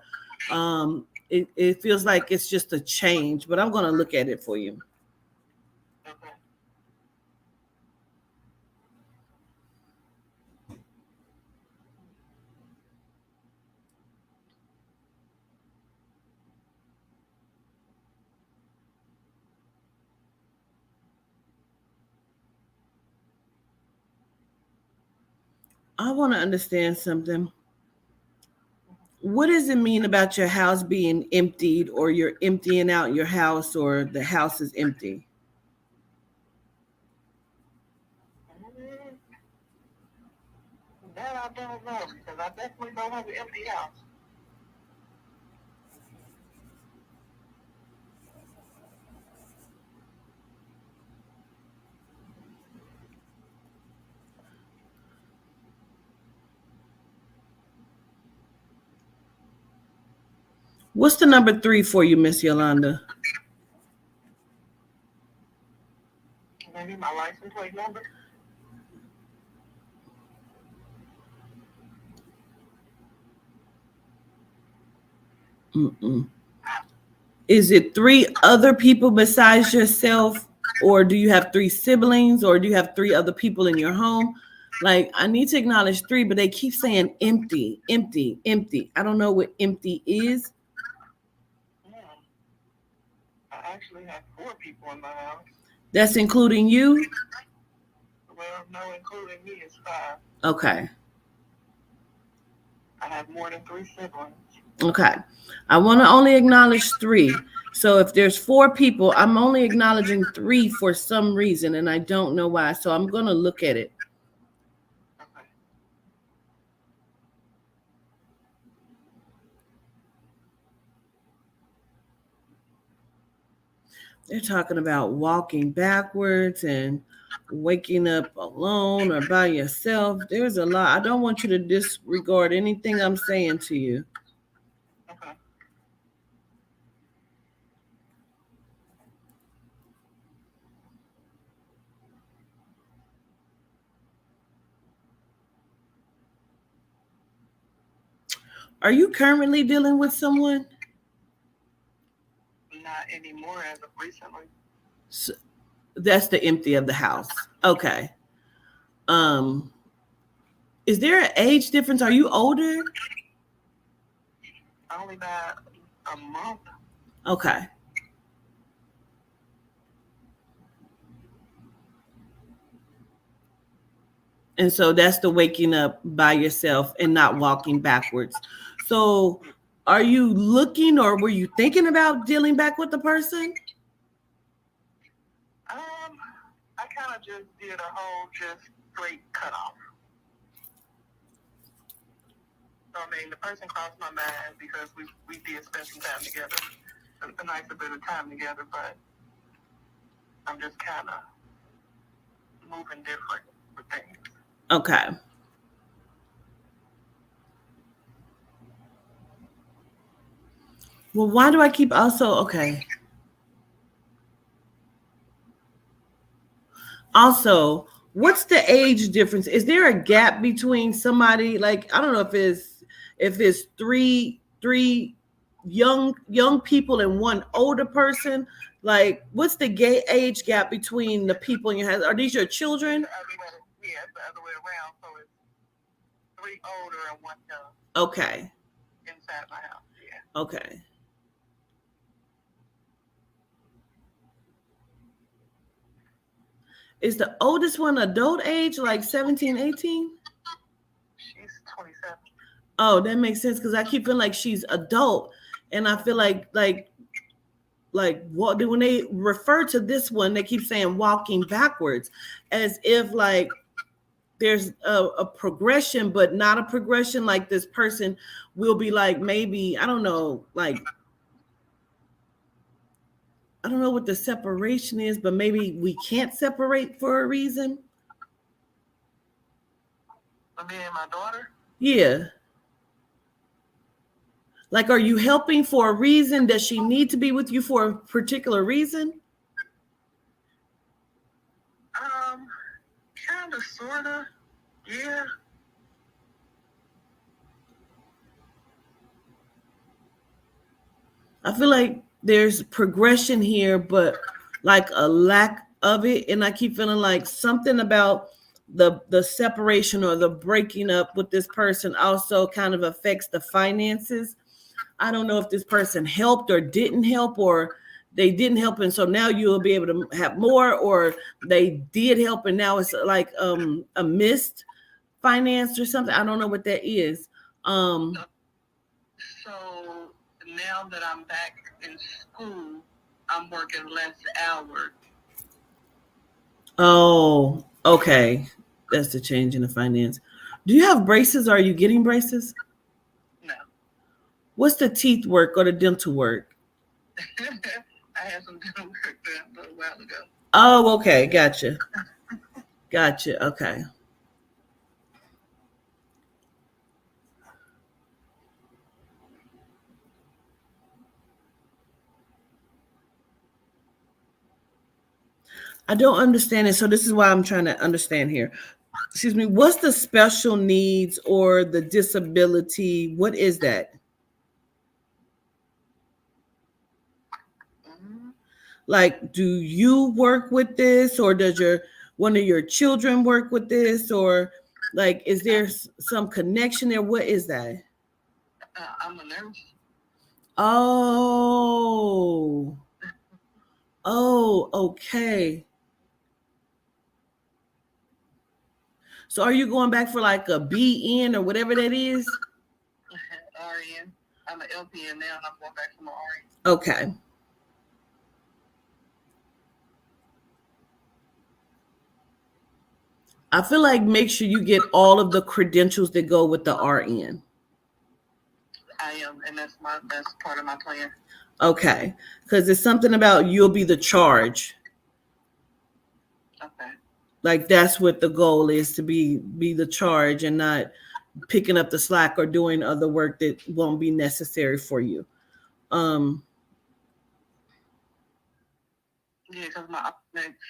it feels like it's just a change, but I'm going to look at it for you. Okay. I want to understand something. What does it mean about your house being emptied, or you're emptying out your house, or the house is empty? That I don't know because I definitely don't have an empty house. What's the number 3 for you, Miss Yolanda? Maybe my license plate number. Mm-mm. Is it 3 other people besides yourself, or do you have 3 siblings, or do you have 3 other people in your home? Like, I need to acknowledge 3, but they keep saying empty, empty, empty. I don't know what empty is. I actually have 4 people in my house. That's including you? Well, no, including me is 5. Okay. I have more than 3 siblings. Okay. I want to only acknowledge 3. So if there's 4 people, I'm only acknowledging 3 for some reason, and I don't know why. So I'm going to look at it. Okay. They're talking about walking backwards and waking up alone or by yourself. There's a lot. I don't want you to disregard anything I'm saying to you. Okay. Are you currently dealing with someone? Not anymore as of recently. So that's the empty of the house. Okay. Is there an age difference? Are you older? Only about a month. Okay. And so that's the waking up by yourself and not walking backwards. So are you looking, or were you thinking about dealing back with the person? I kind of just did a whole just straight cutoff. So, I mean, the person crossed my mind because we did spend some time together, a nice bit of time together, but I'm just kind of moving different with things. Okay. Well, why do I keep also, okay. Also, what's the age difference? Is there a gap between somebody like I don't know if it's three young people and one older person? Like, what's the gay age gap between the people in your house? Are these your children? Yeah, it's the other way around. So it's 3 older and 1 young. Okay. Inside my house. Yeah. Okay. Is the oldest one adult age, like 17, 18? She's 27. Oh, that makes sense because I keep feeling like she's adult, and I feel like what when they refer to this one, they keep saying walking backwards, as if like there's a progression, but not a progression. Like this person will be like maybe I don't know, like I don't know what the separation is, but maybe we can't separate for a reason. Me and my daughter. Yeah. Like, are you helping for a reason? Does she need to be with you for a particular reason? Kind of, sort of, yeah. I feel like there's progression here, but like a lack of it. And I keep feeling like something about the separation or the breaking up with this person also kind of affects the finances. I don't know if this person helped or didn't help, or they didn't help and so now you'll be able to have more, or they did help and now it's like a missed finance or something. I don't know what that is. So now that I'm back in school, I'm working less hours. Oh, okay. That's the change in the finance. Do you have braces? Or are you getting braces? No. What's the teeth work or the dental work? I had some dental work done a little while ago. Oh, okay. Gotcha. Gotcha. Okay. I don't understand it. So this is why I'm trying to understand here. Excuse me. What's the special needs or the disability? What is that? Like, do you work with this, or does one of your children work with this, or like, is there some connection there? What is that? I'm a nurse. Oh, okay. So, are you going back for like a BN or whatever that is? RN. I'm an LPN now, and I'm going back to my RN. Okay. I feel like make sure you get all of the credentials that go with the RN. I am, and that's part of my plan. Okay, because it's something about you'll be the charge. Okay. Like that's what the goal is, to be the charge and not picking up the slack or doing other work that won't be necessary for you. Yeah, because my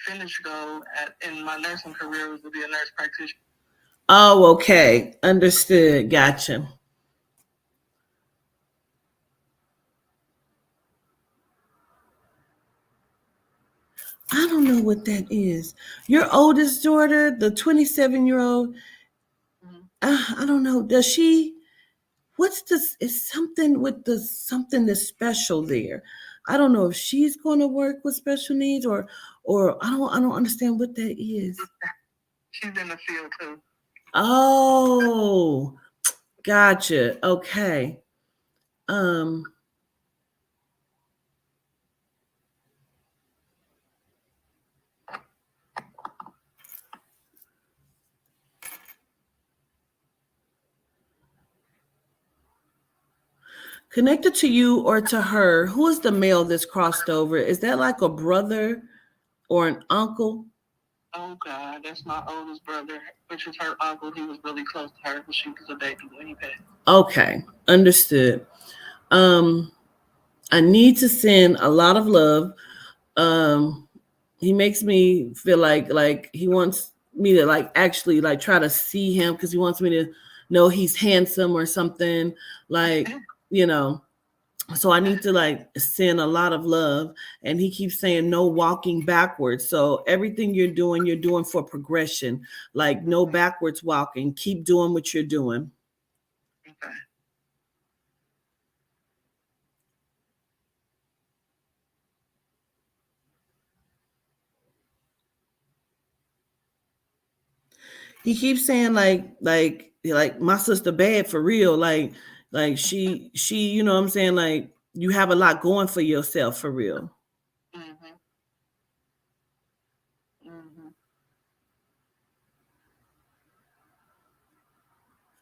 finish goal in my nursing career was to be a nurse practitioner. Oh, okay. Understood. Gotcha. I don't know what that is. Your oldest daughter, the 27-year-old, I don't know. Does she, what's this? Is something with something that's special there. I don't know if she's going to work with special needs or I don't understand what that is. She's in the field too. Oh, gotcha. Okay. Connected to you or to her, who is the male that's crossed over? Is that like a brother or an uncle? Oh God, that's my oldest brother, which was her uncle. He was really close to her when she was a baby when he passed. Okay, understood. Um, I need to send a lot of love. Um, he makes me feel like he wants me to like actually like try to see him because he wants me to know he's handsome or something like you know. So I need to like send a lot of love, and he keeps saying no walking backwards. So everything you're doing for progression, like no backwards walking. Keep doing what you're doing. Okay. He keeps saying like my sister bad for real, like she you know what I'm saying, like you have a lot going for yourself for real. Mhm. Mhm.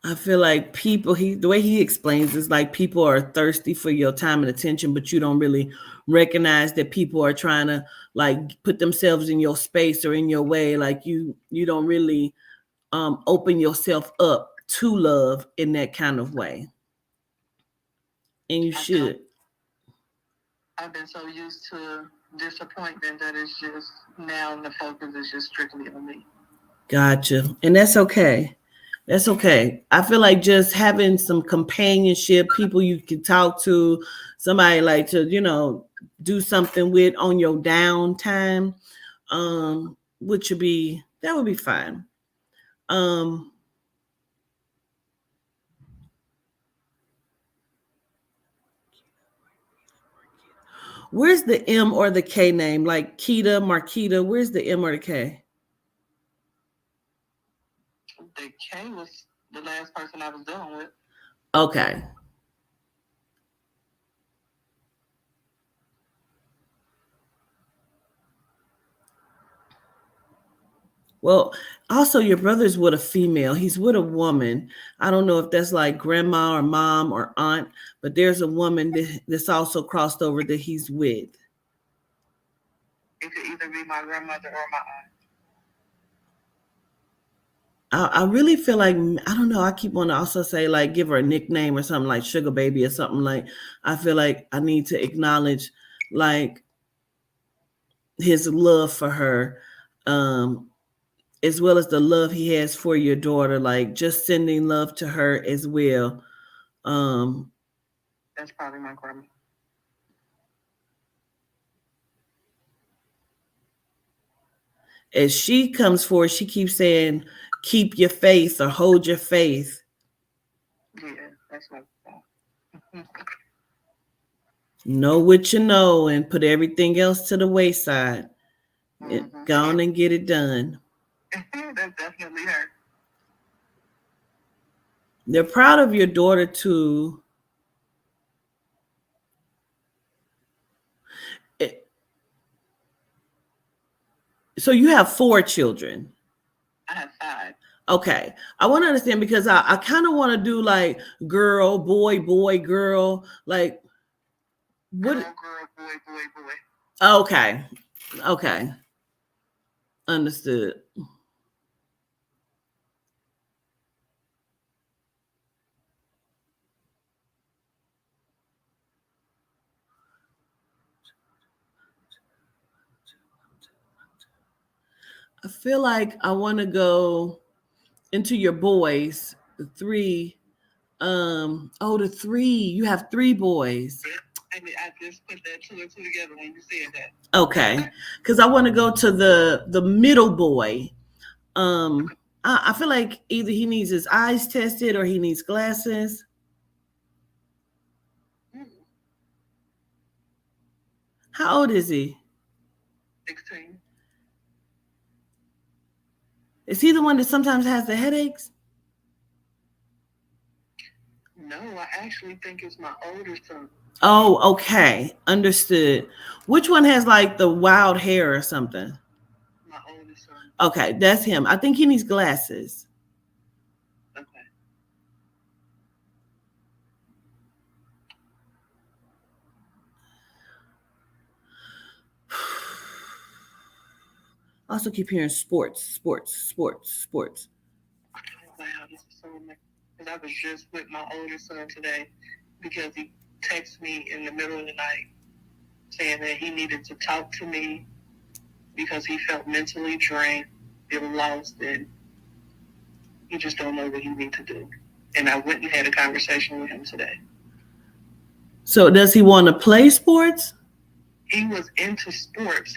I feel like people, he the way he explains is like people are thirsty for your time and attention, but you don't really recognize that people are trying to like put themselves in your space or in your way, like you don't really open yourself up to love in that kind of way, and you I don't. should. I've been so used to disappointment that it's just now the focus is just strictly on me. Gotcha. And that's okay. That's okay. I feel like just having some companionship, people you can talk to, somebody like to, do something with on your downtime, which would be that would be fine. Um, where's the M or the K name? Like Kita, Marquita, where's the M or the K? The K was the last person I was dealing with. Okay. Well, also your brother's with a female. He's with a woman. I don't know if that's like grandma or mom or aunt, but there's a woman that's also crossed over that he's with. It could either be my grandmother or my aunt. I really feel like I don't know. I keep wanting to also say like give her a nickname or something like Sugar Baby or something like. I feel like I need to acknowledge like his love for her, um, as well as the love he has for your daughter. Like just sending love to her as well. Um, That's probably my grandma. as she comes forward, she keeps saying, keep your faith or hold your faith. Yeah, that's my grandma. Know what you know and put everything else to the wayside. Go on and get it done. That's definitely her. They're proud of your daughter too. So you have 4 children. I have 5. Okay. I want to understand because I kind of want to do like girl, boy, boy, girl. Like what? Girl, boy, boy, boy. Okay. Okay. Understood. I feel like I want to go into your boys, the 3. The 3. You have 3 boys. I just put that 2 and 2 together when you said that. Okay, because I want to go to the middle boy. I feel like either he needs his eyes tested or he needs glasses. How old is he? 16. Is he the one that sometimes has the headaches? No, I actually think it's my older son. Oh, okay. Understood. Which one has like the wild hair or something? My oldest son. Okay, that's him. I think he needs glasses. Okay. Also keep hearing sports, sports, sports, sports. Wow, this is so amazing. Because I was just with my older son today because he texted me in the middle of the night saying that he needed to talk to me because he felt mentally drained, feel lost, and he just don't know what he needs to do. And I went and had a conversation with him today. So does he want to play sports? He was into sports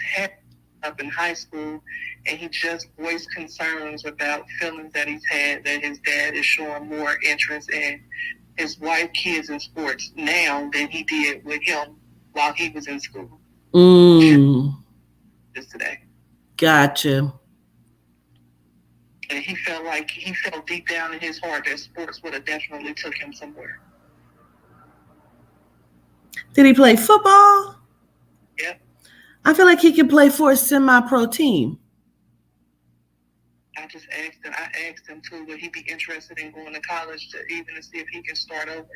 up in high school, and he just voiced concerns about feelings that he's had that his dad is showing more interest in his wife, kids, in sports now than he did with him while he was in school. Just today. Gotcha. And he felt deep down in his heart that sports would have definitely took him somewhere. Did he play football? Yep. I feel like he could play for a semi-pro team. I asked him too, would he be interested in going to college to see if he can start over?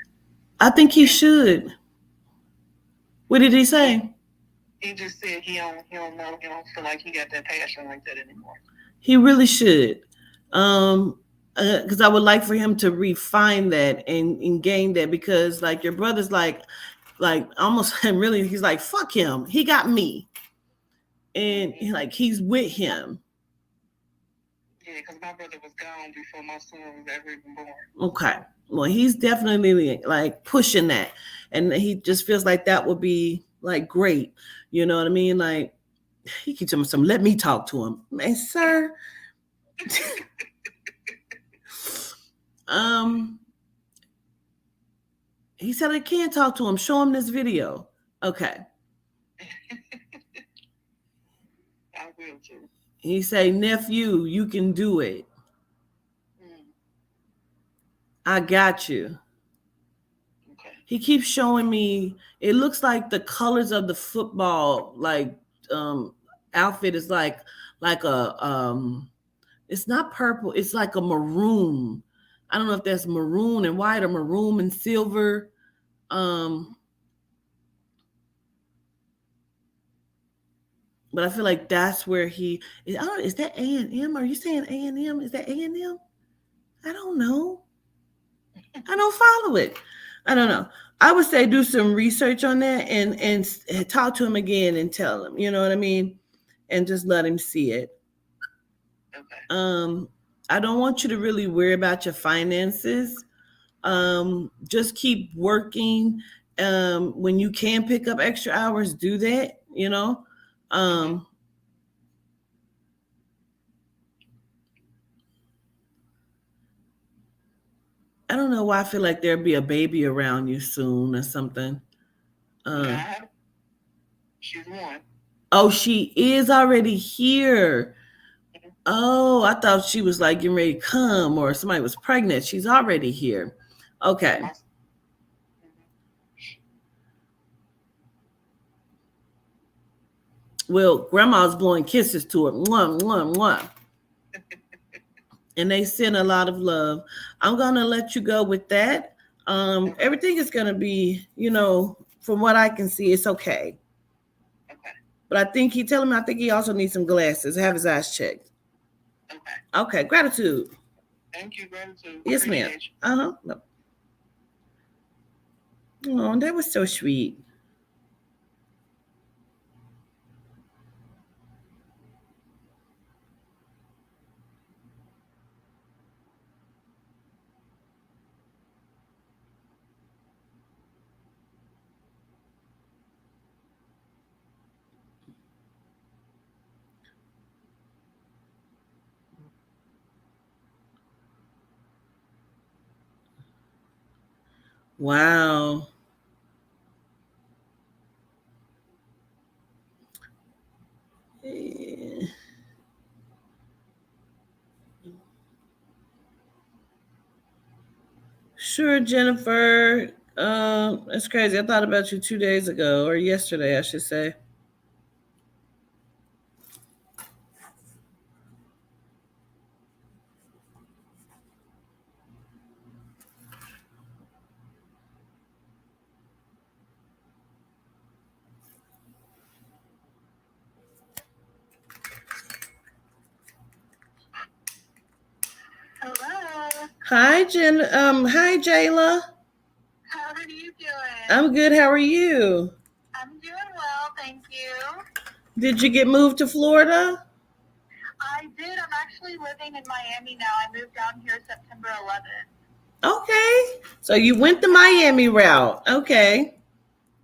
I think he should. What did he say? He just said he don't know, he don't feel like he got that passion like that anymore. He really should. Because I would like for him to refine that and gain that, because like your brother's like almost really, he's like, fuck him. He got me. And like he's with him. Yeah, because my brother was gone before my son was ever even born. Okay. Well, he's definitely like pushing that. And he just feels like that would be like great. You know what I mean? Like he keeps telling me, let me talk to him. Man, sir. He said I can't talk to him. Show him this video. Okay. I will too. He say, nephew, you can do it. I got you. Okay. He keeps showing me, it looks like the colors of the football outfit is like a it's not purple, it's like a maroon. I don't know if that's maroon and white or maroon and silver. But I feel like that's where he is. I don't know, is that A&M? Are you saying A&M? Is that A&M? I don't know. I don't follow it. I don't know. I would say do some research on that and talk to him again and tell him, you know what I mean? And just let him see it. Okay. I don't want you to really worry about your finances. Just keep working. When you can pick up extra hours, do that, you know? I don't know why I feel like there'll be a baby around you soon or something. She's one. Oh, she is already here. Oh, I thought she was like getting ready to come or somebody was pregnant. She's already here. Okay. Well, grandma's blowing kisses to her. Mwah, mwah, mwah. And they send a lot of love. I'm going to let you go with that. Everything is going to be, you know, from what I can see, it's okay. Okay. But I think I think he also needs some glasses. Have his eyes checked. Okay. Okay. Gratitude. Thank you, gratitude. Yes, ma'am. Uh-huh. Oh, that was so sweet. Wow. Sure, Jennifer. That's crazy. I thought about you 2 days ago, or yesterday, I should say. Hi, hi, Jayla. How are you doing? I'm good. How are you? I'm doing well, thank you. Did you get moved to Florida? I did. I'm actually living in Miami now. I moved down here September 11th. Okay. So you went the Miami route. Okay.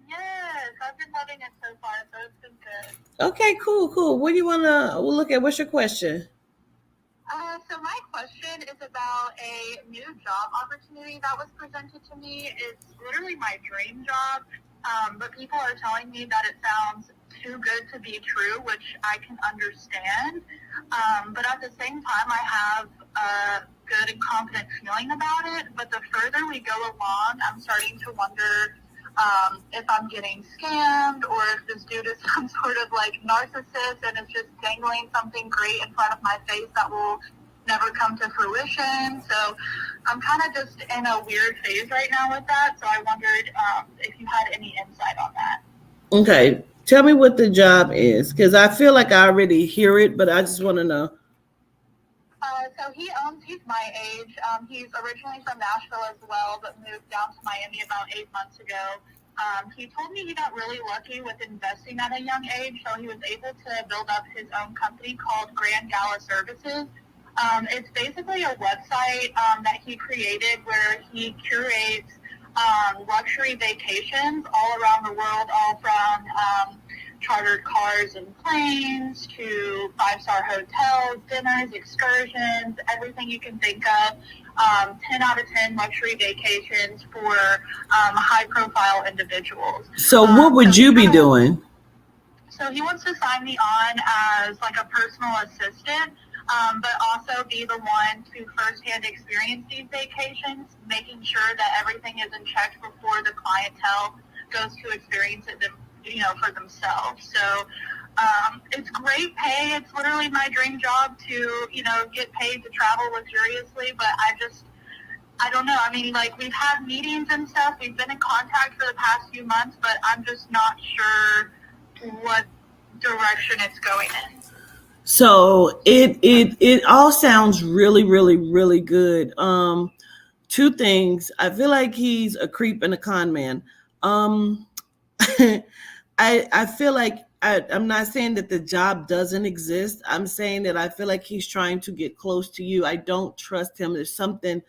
Yes, I've been loving it so far, so it's been good. Okay, cool. What do you want to look at? What's your question? So my question is about a new job opportunity that was presented to me. It's literally my dream job, but people are telling me that it sounds too good to be true, which I can understand. But at the same time, I have a good and confident feeling about it. But the further we go along, I'm starting to wonder if I'm getting scammed or if this dude is some sort of like narcissist and is just dangling something great in front of my face that will never come to fruition. So I'm kind of just in a weird phase right now with that. So I wondered if you had any insight on that. Okay. Tell me what the job is, because I feel like I already hear it, but I just want to know. So he's my age. He's originally from Nashville as well, but moved down to Miami about 8 months ago. He told me he got really lucky with investing at a young age, so he was able to build up his own company called Grand Gala Services. It's basically a website that he created where he curates luxury vacations all around the world, all from chartered cars and planes to five-star hotels, dinners, excursions, everything you can think of. 10 out of 10 luxury vacations for high-profile individuals. So what would you be doing? So he wants to sign me on as like a personal assistant, but also be the one to firsthand experience these vacations, making sure that everything is in check before the clientele goes to experience it, for themselves. So it's great pay. It's literally my dream job to, get paid to travel luxuriously, but I don't know. I mean, like, we've had meetings and stuff. We've been in contact for the past few months, but I'm just not sure what direction it's going in. So it all sounds really good. Two things. I feel like he's a creep and a con man. I feel like I'm not saying that the job doesn't exist. I'm saying that I feel like he's trying to get close to you. I don't trust him. There's something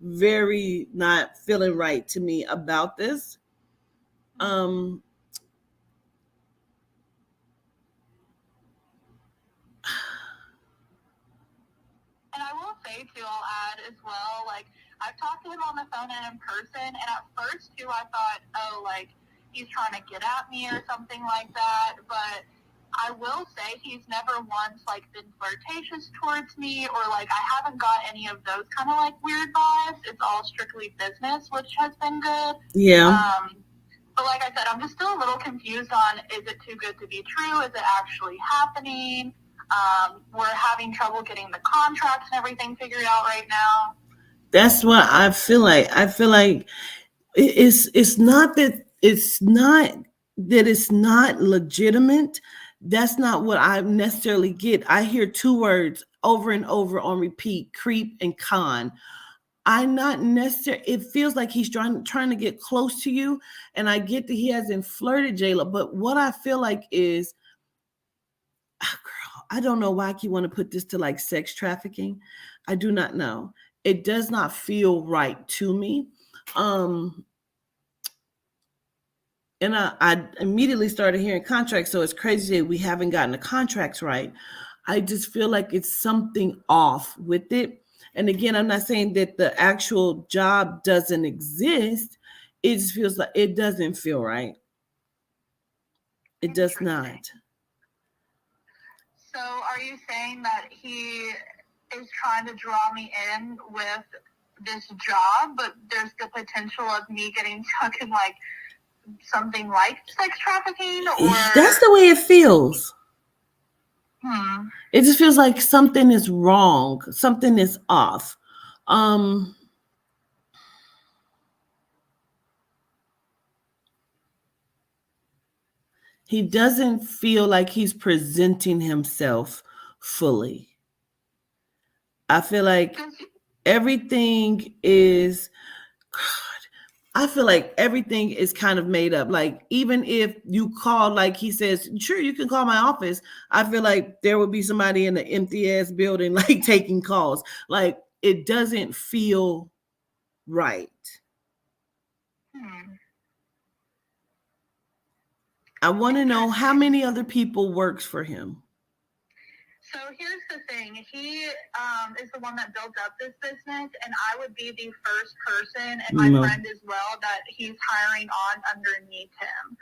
very not feeling right to me about this. Um And I will say, too, I'll add as well, like, I've talked to him on the phone and in person, and at first, too, I thought, oh, like, he's trying to get at me or something like that, but I will say he's never once, like, been flirtatious towards me or, like, I haven't got any of those kind of, like, weird vibes. It's all strictly business, which has been good. yeah. But like I said, I'm just still a little confused on, is it too good to be true? Is it actually happening? We're having trouble getting the contracts and everything figured out right now. That's what I feel like. I feel like it's not that it's not legitimate. That's not what I necessarily get. I hear two words over and over on repeat: creep and con. I not necessarily. It feels like he's trying to get close to you, and I get that he hasn't flirted, Jayla. But what I feel like is, girl, I don't know why I keep want to put this to like sex trafficking. I do not know. It does not feel right to me. Um, and I immediately started hearing contracts. So it's crazy that we haven't gotten the contracts right. I just feel like it's something off with it. And again, I'm not saying that the actual job doesn't exist. It just feels like it doesn't feel right. It does not. So are you saying that he is trying to draw me in with this job, but there's the potential of me getting stuck in like something like sex trafficking, or That's the way it feels. Hmm. It just feels like something is wrong, something is off. He doesn't feel like he's presenting himself fully. I feel like everything is, I feel like everything is kind of made up. Like, even if you call, like he says, sure, you can call my office. I feel like there would be somebody in the empty ass building, like taking calls. Like, it doesn't feel right. Hmm. I want to know how many other people works for him. So here's the thing. He is the one that built up this business, and I would be the first person, and my friend as well, that he's hiring on underneath him.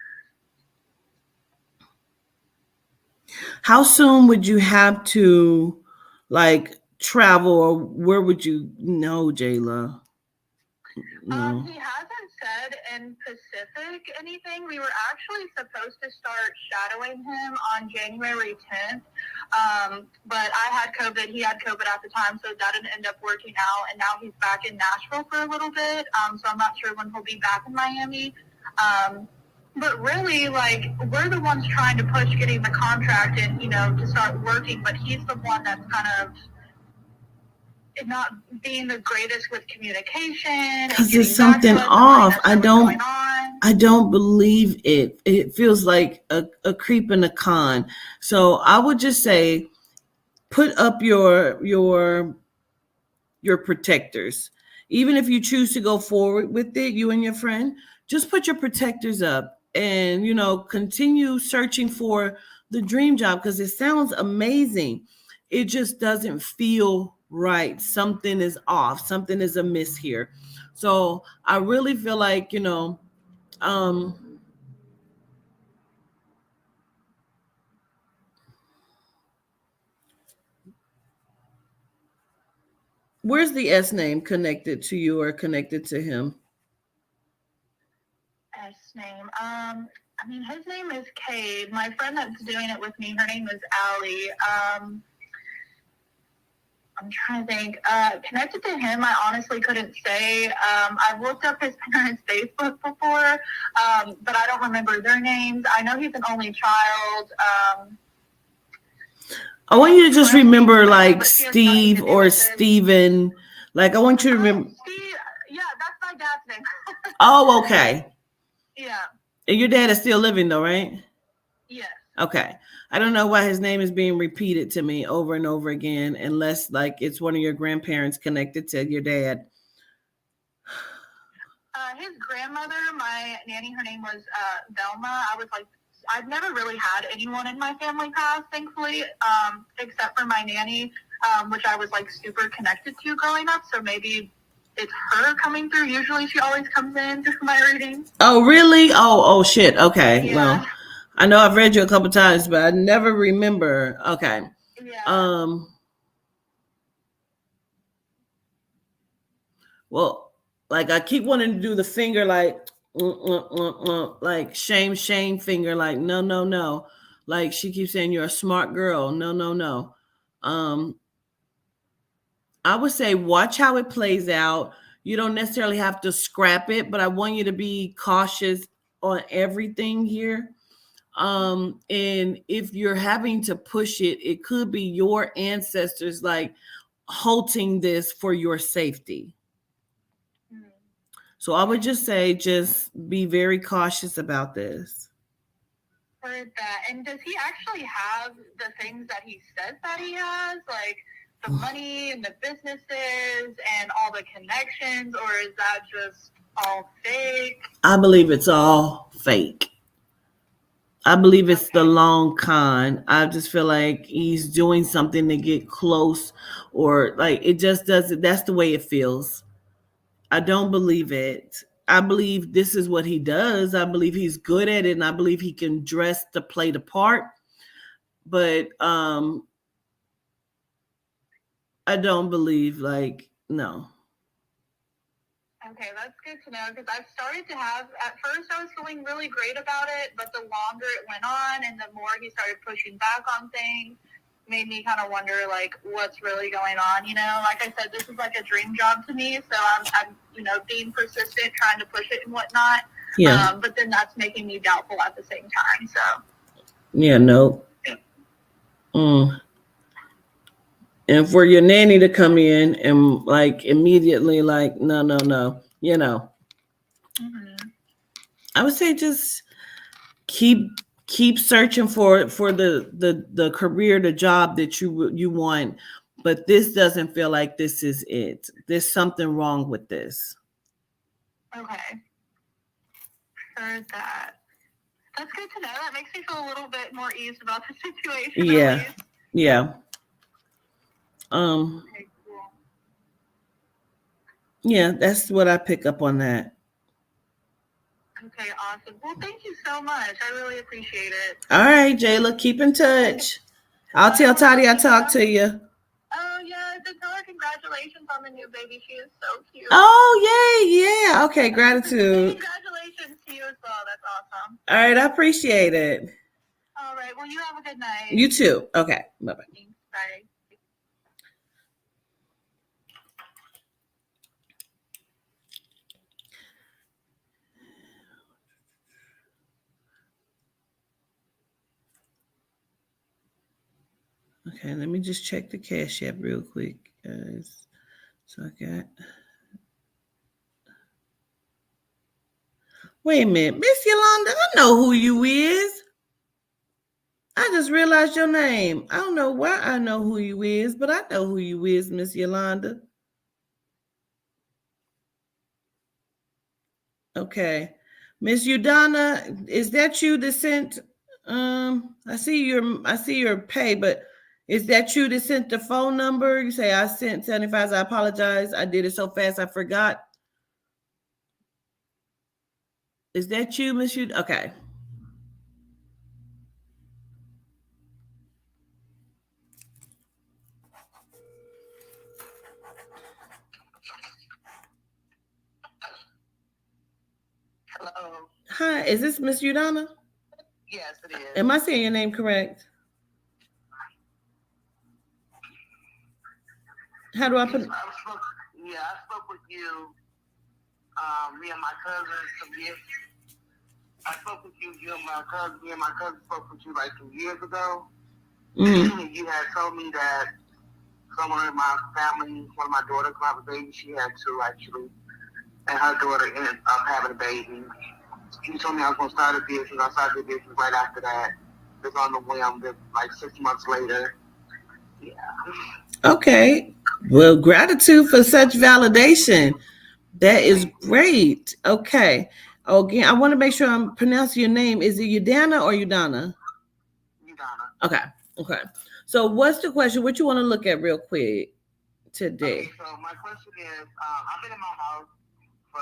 How soon would you have to, like, travel, or where would you know, Jayla? No. He hasn't said in Pacific anything. We were actually supposed to start shadowing him on January 10th, but I had COVID. He had COVID at the time, so that didn't end up working out. And now he's back in Nashville for a little bit, so I'm not sure when he'll be back in Miami. But really, like, we're the ones trying to push getting the contract and, to start working, but he's the one that's kind of not being the greatest with communication. Because there's something off. I don't believe it. It feels like a creep and a con. So I would just say, put up your protectors. Even if you choose to go forward with it, you and your friend, just put your protectors up and, continue searching for the dream job, because it sounds amazing. It just doesn't feel right. Something is off. Something is amiss here. So I really feel like, where's the S name connected to you or connected to him? S name. His name is Cade. My friend that's doing it with me, her name is Allie. I'm trying to think. Connected to him, I honestly couldn't say. I've looked up his parents' Facebook before, but I don't remember their names. I know he's an only child. I want you to just remember, like, Steve or Steven. Like, I want you to remember. Steve, yeah, that's my dad's name. Oh, okay. Yeah. And your dad is still living, though, right? Yes. Okay. I don't know why his name is being repeated to me over and over again, unless, like, it's one of your grandparents connected to your dad. His grandmother, my nanny, her name was Velma. I've never really had anyone in my family pass, thankfully, except for my nanny, which I was, like, super connected to growing up. So maybe it's her coming through. Usually she always comes in through my readings. Oh, really? Oh, shit. Okay. Yeah. Well, I know I've read you a couple times, but I never remember. Okay. Yeah. Well, like, I keep wanting to do the finger, like, like shame finger, like, no. Like, she keeps saying you're a smart girl. No. I would say watch how it plays out. You don't necessarily have to scrap it, but I want you to be cautious on everything here. And if you're having to push it, it could be your ancestors, like, halting this for your safety. So I would just say, just be very cautious about this. Heard that. And does he actually have the things that he says that he has, like the money and the businesses and all the connections, or is that just all fake? I believe it's all fake. I believe it's the long con. I just feel like he's doing something to get close, or, like, it just doesn't. That's the way it feels. I don't believe it. I believe this is what he does. I believe he's good at it, and I believe he can dress to play the part. But I don't believe, like, no. Okay, that's good to know, because I've started to have, at first I was feeling really great about it, but the longer it went on and the more he started pushing back on things, made me kind of wonder, like, what's really going on, Like I said, this is like a dream job to me, so I'm being persistent, trying to push it and whatnot. Yeah. But then that's making me doubtful at the same time, so. Yeah, no. And for your nanny to come in and like immediately like, no, Mm-hmm. I would say just keep searching for the career, the job that you want, but this doesn't feel like this is it. There's something wrong with this. Okay. Heard that. That's good to know. That makes me feel a little bit more eased about the situation. Yeah. At least. Yeah. Okay, cool. Yeah, that's what I pick up on that. Okay, awesome. Well, thank you so much. I really appreciate it. All right, Jayla, keep in touch. I'll tell Toddy I talked to you. Oh, yeah. Just tell her congratulations on the new baby. She is so cute. Oh, yay. Yeah. Okay, gratitude. Congratulations to you as well. That's awesome. All right, I appreciate it. All right. Well, you have a good night. You too. Okay, bye-bye. Thanks. Bye. Okay, let me just check the Cash App real quick, guys. So I got. Wait a minute, Miss Yolanda, I know who you is. I just realized your name. I don't know why I know who you is, but I know who you is, Miss Yolanda. Okay. Miss Udana, is that you that sent I see your pay, but is that you that sent the phone number? You say I sent 75. I apologize. I did it so fast I forgot. Is that you, Miss Udana? Okay. Hello. Hi, is this Miss Udana? Yes, it is. Am I saying your name correct? How do I put? I spoke with you. Me and my cousin some years. I spoke with you. You and my cousin. Me and my cousin spoke with you like 2 years ago. Mm. You had told me that someone in my family, one of my daughters, have a baby. She had two actually, and her daughter ended up having a baby. You told me I was going to start a business. I started the business right after that. It's on the whim. Like 6 months later. Yeah. Okay. Well, gratitude for such validation. That is great. Okay. Again, I want to make sure I'm pronouncing your name. Is it Udana or Udana? Udana. Okay. Okay. So what's the question? What you want to look at real quick today? Okay, so my question is, I've been in my house for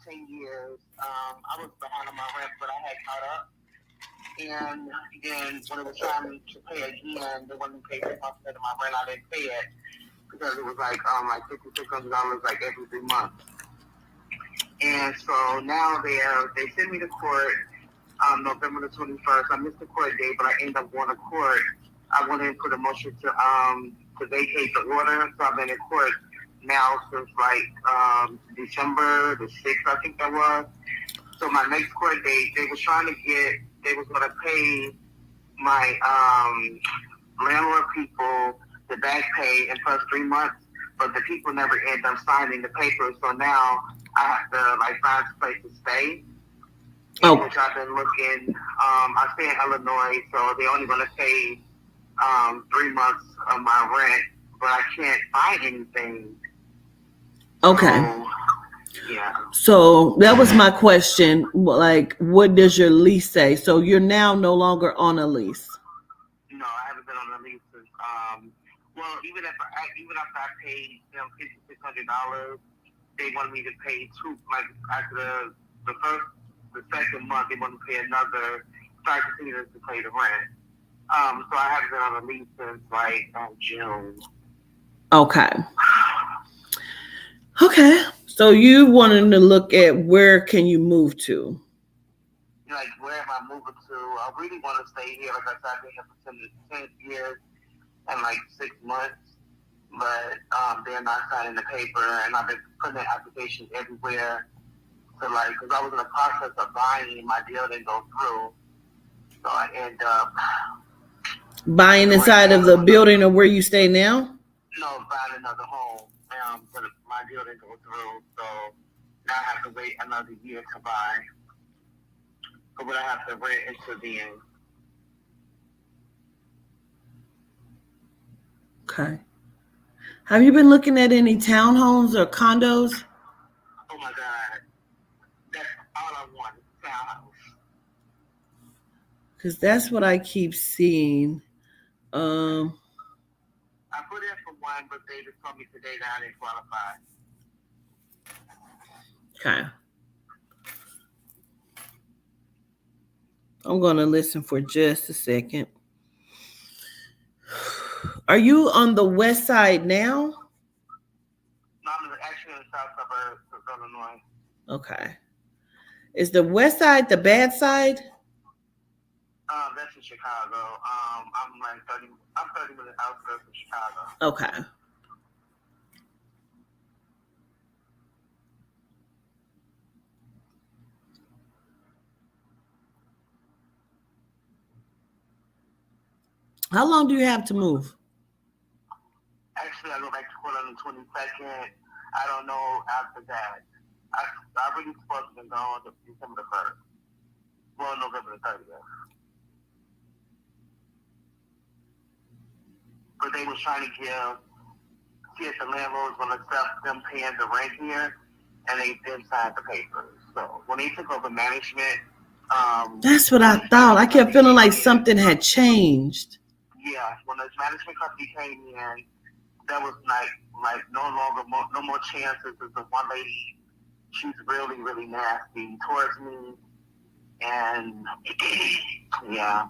10 years. I was behind on my rent, but I had caught up. And then when it was time to pay again, they wanted to pay 3 months of my rent. I didn't pay it because it was like $5,600 like every 3 months. And so now they sent me to court November the 21st. I missed the court date, but I ended up going to court. I went in and put a motion to vacate the order. So I've been in court now since like December the 6th, I think that was. So my next court date, they was going to pay my landlord people the back pay and plus 3 months, but the people never end up signing the paper. So now I have to like find a place to stay. Which I've been looking. I stay in Illinois, so they're only going to pay 3 months of my rent, but I can't find anything. Okay. So, yeah. So that was my question. Like, what does your lease say? So you're now no longer on a lease. No, I haven't been on a lease since. Well, even after I paid them $5,600, they wanted me to pay two. Like after the second month, they wanted to pay another. So I continued to pay the rent. So I haven't been on a lease since like June. Okay. Okay. So you wanted to look at where can you move to? Like where am I moving to? I really want to stay here. Like I said, I've been here for 10 years and like 6 months. But they're not signing the paper, and I've been putting in applications everywhere. So like, because I was in the process of buying, my deal didn't go through. So I end up buying inside of the building or where you stay now? find another home. But my deal didn't go through, so now I have to wait another year to buy. But would I have to rent until the end? Okay. Have you been looking at any townhomes or condos? Oh my God, that's all I want is a townhouse. Because that's what I keep seeing. Um, I put in for one, but they just told me today that I didn't qualify. okay. I'm going to listen for just a second. Are you on the west side now? No, I'm actually in the south suburbs of Illinois. Okay. Is the west side the bad side? That's in Chicago. I'm 30 minutes outskirts of Chicago. Okay. How long do you have to move? Actually, I go back to court on the 22nd. I don't know after that. I really supposed to be gone to December the 1st. Well, November the 30th. But they was trying to see if the landlord's going to accept them paying the rent here, and they didn't sign the papers. So when they took over management, that's what I thought. I kept feeling like something had changed. Yeah, when the management company came in, that was like no longer no more chances. There's the one lady, she's really really nasty towards me, and yeah,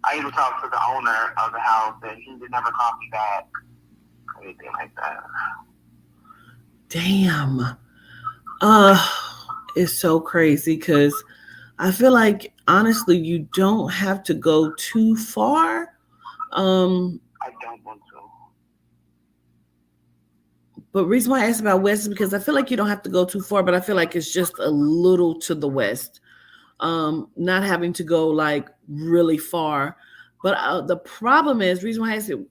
I even talked to the owner of the house, and he did never call me back, or anything like that. Damn. It's so crazy because I feel like honestly you don't have to go too far. I don't want to. But reason why I asked about west is because I feel like you don't have to go too far, but I feel like it's just a little to the west. Not having to go like really far. But the problem is, reason why I said,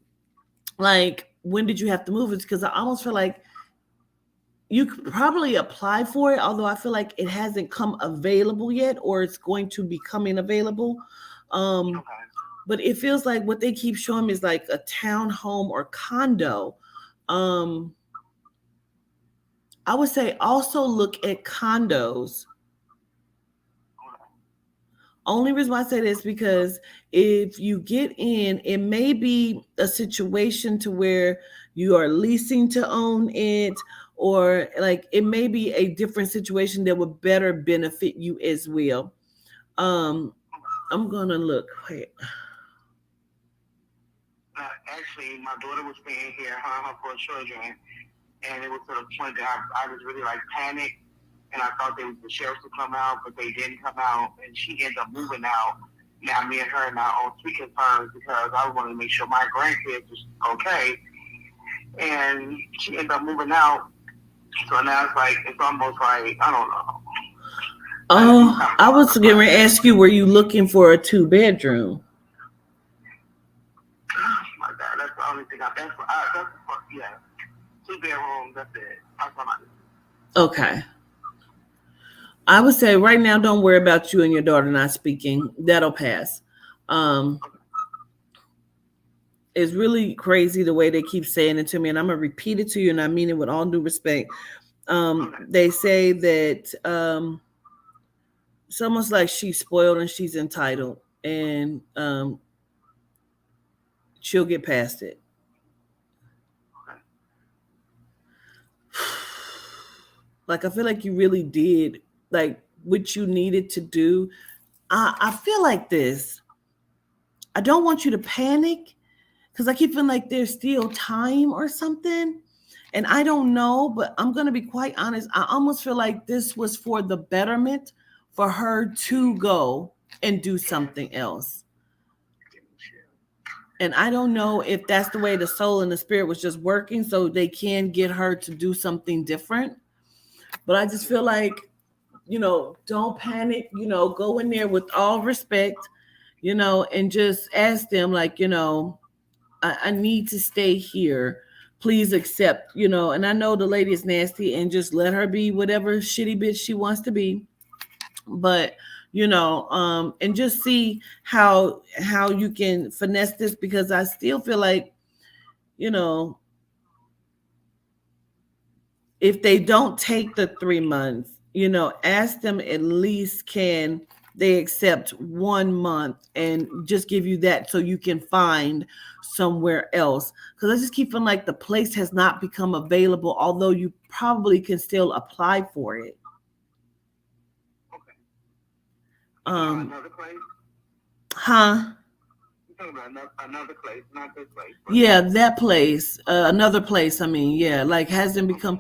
like, when did you have to move? It's because I almost feel like you could probably apply for it, although I feel like it hasn't come available yet, or it's going to be coming available. Okay. But it feels like what they keep showing me is like a townhome or condo. I would say also look at condos. Only reason why I say this because if you get in, it may be a situation to where you are leasing to own it, or like it may be a different situation that would better benefit you as well. I'm gonna look. Wait. Actually, my daughter was staying here, her and her 4 children, and it was to the point that I was really like panicked, and I thought the sheriff would come out, but they didn't come out, and she ended up moving out. Now me and her are now on speaking terms because I wanted to make sure my grandkids was okay, and she ended up moving out. So now it's almost like I don't know. Oh, I was going to ask you, were you looking for a 2-bedroom? Oh my God, that's the only thing yeah. 2 bedrooms, that's it. That's what I do. Okay. I would say right now, don't worry about you and your daughter not speaking. That'll pass. It's really crazy the way they keep saying it to me, and I'm gonna repeat it to you, and I mean it with all due respect. They say that it's almost like she's spoiled and she's entitled, and she'll get past it. Like I feel like you really did like what you needed to do. I feel like this. I don't want you to panic because I keep feeling like there's still time or something. And I don't know, but I'm going to be quite honest. I almost feel like this was for the betterment for her to go and do something else. And I don't know if that's the way the soul and the spirit was just working so they can get her to do something different. But I just feel like, don't panic, go in there with all respect, and just ask them like, I need to stay here. please accept, and I know the lady is nasty and just let her be whatever shitty bitch she wants to be. But and just see how you can finesse this, because I still feel like, you know, if they don't take the 3 months, ask them at least can they accept 1 month and just give you that so you can find somewhere else. Because I just keep feeling like the place has not become available, although you probably can still apply for it. Okay. Um, Another place? huh? You're talking about another place, not this place. Right? Yeah, that place, another place. I mean, yeah, like hasn't become.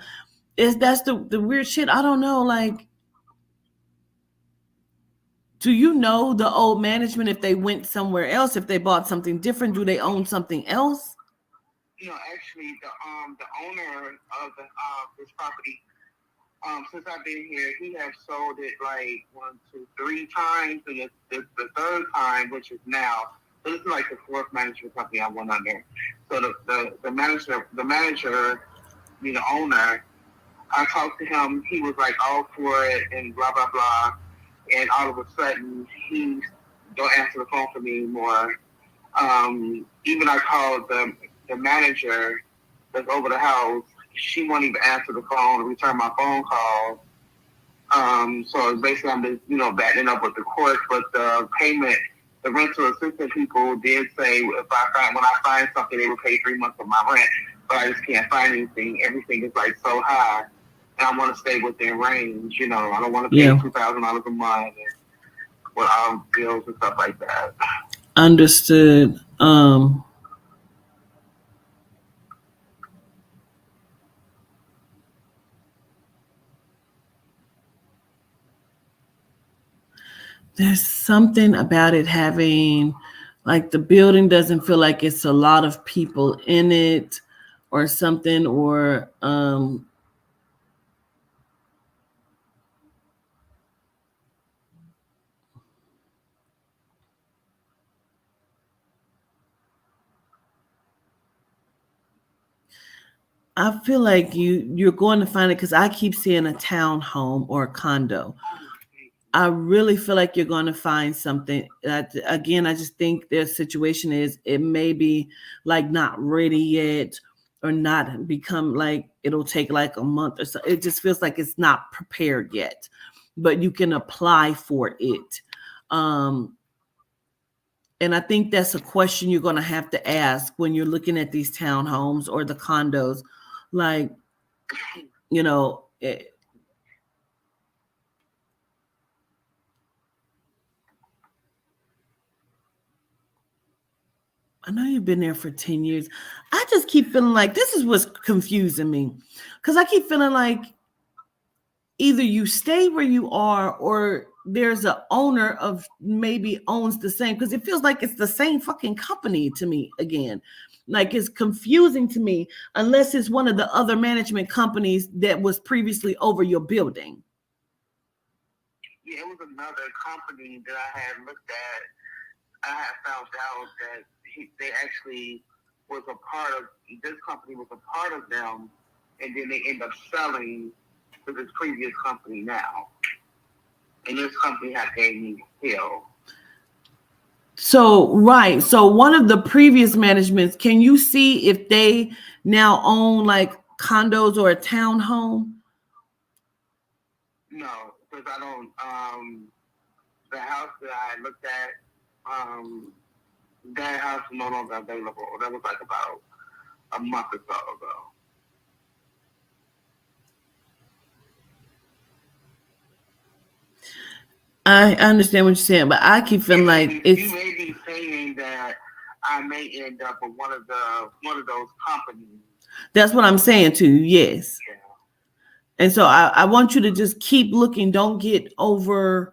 That's the weird shit. I don't know. Like, do you know the old management if they went somewhere else? If they bought something different, do they own something else? Actually, the owner of this property, since I've been here, he has sold it like 1, 2, 3 times, and it's the third time, which is now. So this is like the fourth management company I went under. So the manager, the owner, I talked to him. He was like all for it and blah blah blah. And all of a sudden, he don't answer the phone for me anymore. Even I called the manager that's over the house. She won't even answer the phone, return my phone call. So basically, I'm just, backing up with the court. But the payment, the rental assistance people did say when I find something, they will pay 3 months of my rent. But I just can't find anything. Everything is like so high, and I want to stay within range. I don't want to pay $2,000 a month and with all bills and stuff like that. Understood. There's something about it having, like, the building doesn't feel like it's a lot of people in it or something, or I feel like you're going to find it, because I keep seeing a townhome or a condo. I really feel like you're going to find something. Again, I just think their situation is it may be like not ready yet, or not become like it'll take like a month or so. It just feels like it's not prepared yet, but you can apply for it. Um, and I think that's a question you're going to have to ask when you're looking at these townhomes or the condos. Like, I know you've been there for 10 years. I just keep feeling like this is what's confusing me. Because I keep feeling like either you stay where you are, or there's an owner of maybe owns the same. Because it feels like it's the same fucking company to me again. Like, it's confusing to me unless it's one of the other management companies that was previously over your building. Yeah, it was another company that I had looked at. I had found out that they actually was a part of, this company was a part of them, and then they end up selling to this previous company now. And this company had gave me hell. So, right. So one of the previous managements, can you see if they now own like condos or a townhome? No, because I don't, the house that I looked at, that house is no longer available. That was like about a month or so ago. I understand what you're saying, but I keep feeling like it's. You may be saying that I may end up with one of those companies. That's what I'm saying to you. Yes. Yeah. And so I want you to just keep looking. Don't get overwhelmed,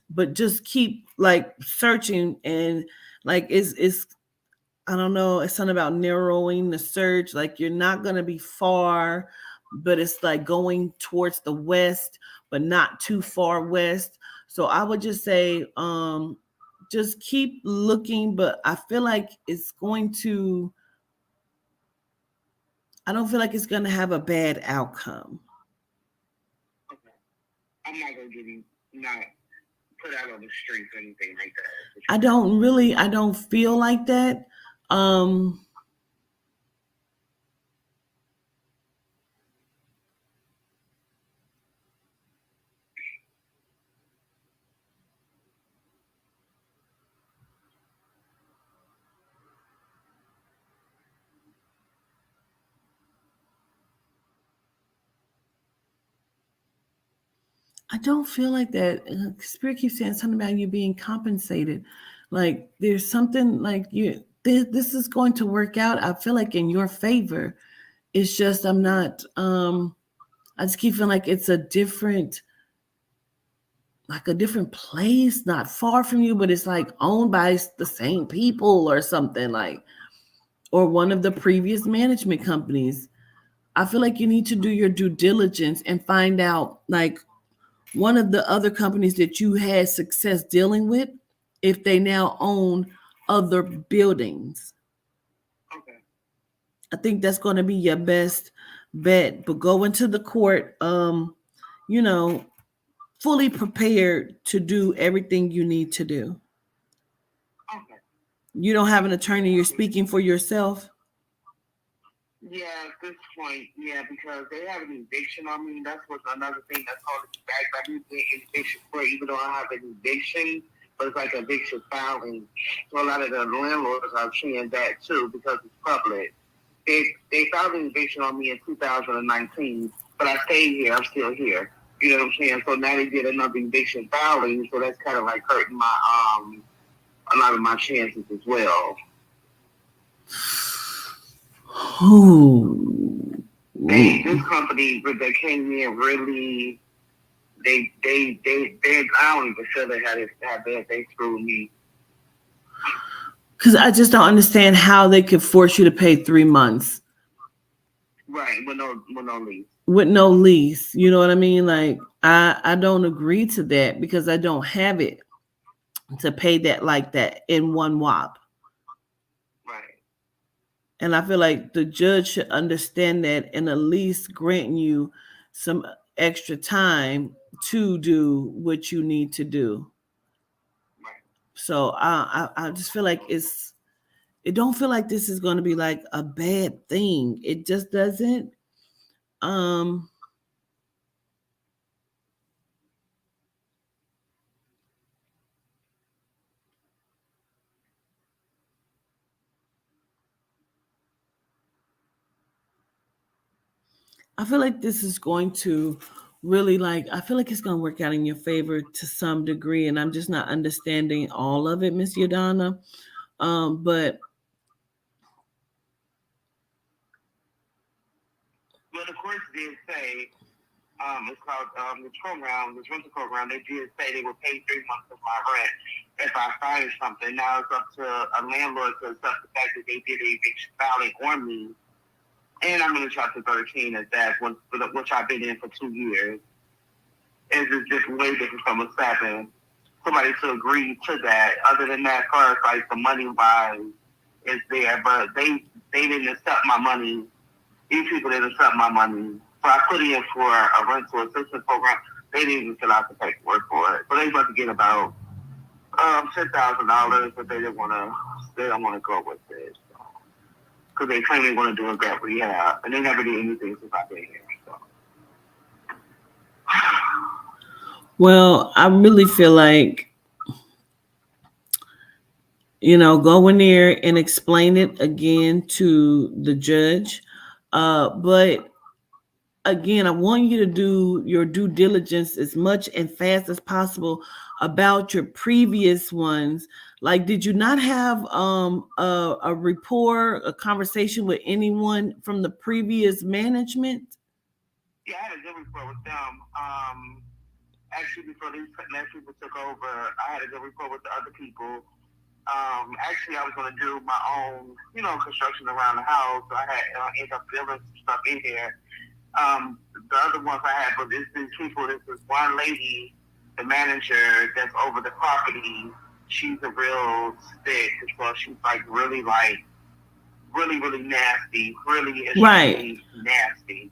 but just keep like searching, and like it's I don't know, it's something about narrowing the search. Like, you're not going to be far, but it's like going towards the west, but not too far west. So I would just say, just keep looking, but I feel like it's going to I don't feel like it's going to have a bad outcome. Okay. I'm not gonna give you not put out on the streets or anything like that. I don't feel like that. Um, I don't feel like that. Spirit keeps saying something about you being compensated. Like there's something like you. This is going to work out. I feel like in your favor. It's just I'm not. I just keep feeling like it's a different place, not far from you, but it's like owned by the same people or something like, or one of the previous management companies. I feel like you need to do your due diligence and find out like one of the other companies that you had success dealing with, if they now own other buildings. Okay. I think that's going to be your best bet. But go into the court, you know, fully prepared to do everything you need to do. Okay. You don't have an attorney, you're speaking for yourself. Yeah, at this point, yeah, because they have an eviction on me. That's what's another thing that's holding me back. I do get eviction for even though I have an eviction, but it's like eviction filing. So a lot of the landlords are seeing that too because it's public. They filed an eviction on me in 2019, but I stayed here. I'm still here. You know what I'm saying? So now they did another eviction filing, so that's kind of like hurting my a lot of my chances as well. This company that came in really they I don't even feel they had they screwed me. Because I just don't understand how they could force you to pay 3 months. Right, with no lease. With no lease. You know what I mean? Like I don't agree to that because I don't have it to pay that like that in one whop. Right. And I feel like the judge should understand that and at least grant you some extra time to do what you need to do. Right. So I just feel like it don't feel like this is going to be like a bad thing. It just doesn't. Um, I feel like this is going to really like I feel like it's going to work out in your favor to some degree, and I'm just not understanding all of it, Miss Yolanda. But Well, the courts did say it's called this rental program. They did say they would pay 3 months of my rent if I find something. Now it's up to a landlord to accept the fact that they did a eviction filing on me. And I'm in chapter 13 at that, which I've been in for 2 years. It's just way different from what's happened. Somebody to agree to that. Other than that, as far as like the money wise, is there, but they didn't accept my money. These people didn't accept my money. So I put in for a rental assistance program. They didn't even fill out the paperwork for it. So they about to get about $10,000, but they don't want to go with it. Because they claim they want to do a gap rehab, and they never did anything since I've been here. So. well, I really feel like go in there and explain it again to the judge. But again, I want you to do your due diligence as much and fast as possible about your previous ones. Like, did you not have a rapport, a conversation with anyone from the previous management? Yeah, I had a good rapport with them. Actually, before these next people took over, I had a good rapport with the other people. Actually, I was going to do my own, construction around the house. So I had ended up building some stuff in here. The other ones I had, but these people, this is one lady, the manager that's over the property. She's a real stick, so she's like really like really, really nasty, really Right. extremely nasty.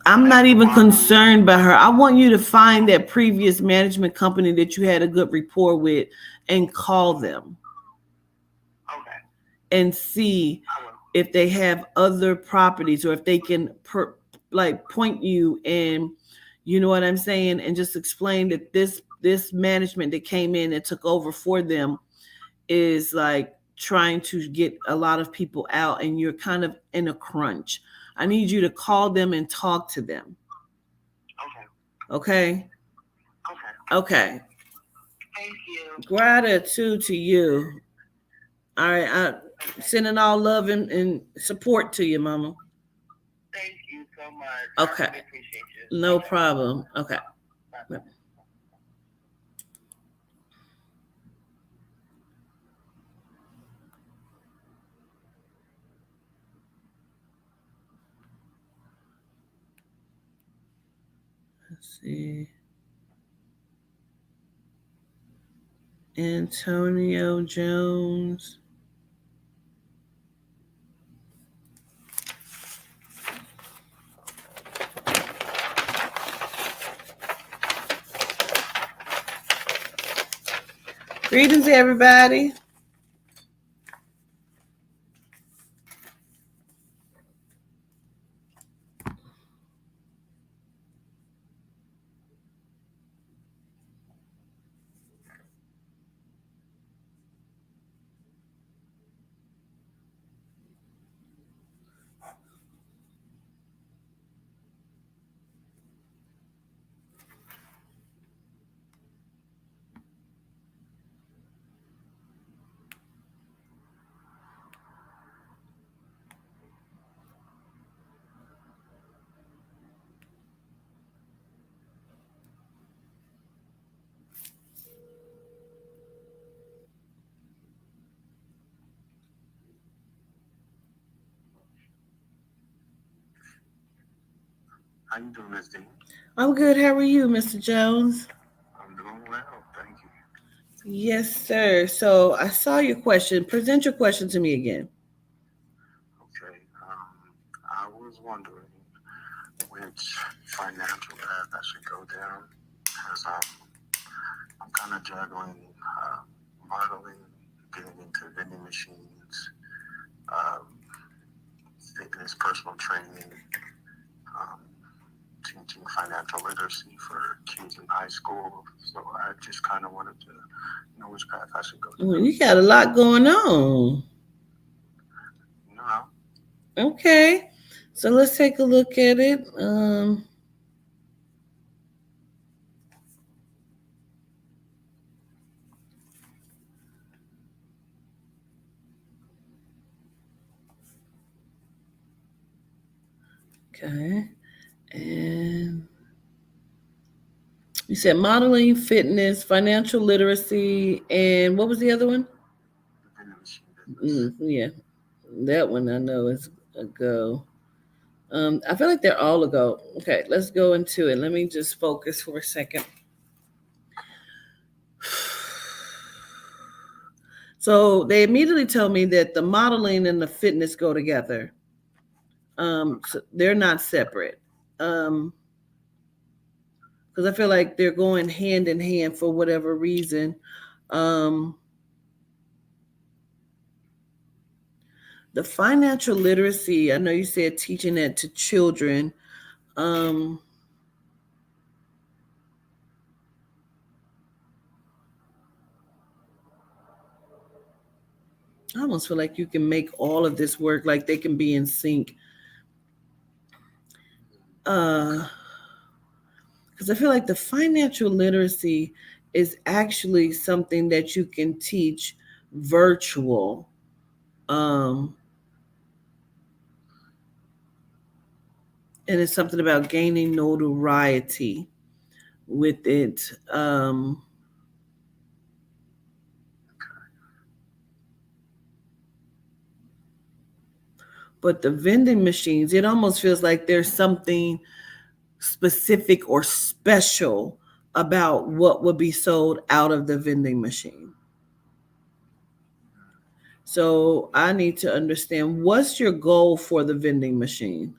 I'm not Like even modeling. concerned by her. I want you to find that previous management company that you had a good rapport with and call them Okay, and see I will. if they have other properties or if they can like point you and you know what I'm saying, and just explain that this management that came in and took over for them is like trying to get a lot of people out and you're kind of in a crunch. I need you to call them and talk to them. Okay, Okay? okay. Okay. Thank you. Gratitude to you. All right. Sending all love and support to you, mama. Thank you so much. Okay. I really appreciate you. No Okay. problem. Okay. Bye. Let's see. Antonio Jones. Greetings, everybody. How you doing, Miss Dean? I'm good. How are you, Mr. Jones? I'm doing well, thank you. Yes, sir. So I saw your question. Present your question to me again. Okay. I was wondering which financial path I should go down because I'm kind of juggling modeling, getting into vending machines, um, fitness, personal training, um, teaching financial literacy for kids in high school. So I just kind of wanted to know which path I should go down. Well, you got a lot going on. You know, Okay. So let's take a look at it. Okay. And you said modeling, fitness, financial literacy, and what was the other one? vending machine business. Yeah, that one I know is a go. I feel like they're all a go. Okay, let's go into it. Let me just focus for a second. So they immediately tell me that the modeling and the fitness go together. So they're not separate. Because I feel like they're going hand in hand for whatever reason. Um, the financial literacy, I know you said teaching that to children. Um, I almost feel like you can make all of this work, like they can be in sync. Because I feel like the financial literacy is actually something that you can teach virtual. Um, and it's something about gaining notoriety with it. But the vending machines, it almost feels like there's something specific or special about what would be sold out of the vending machine. So I need to understand, what's your goal for the vending machine?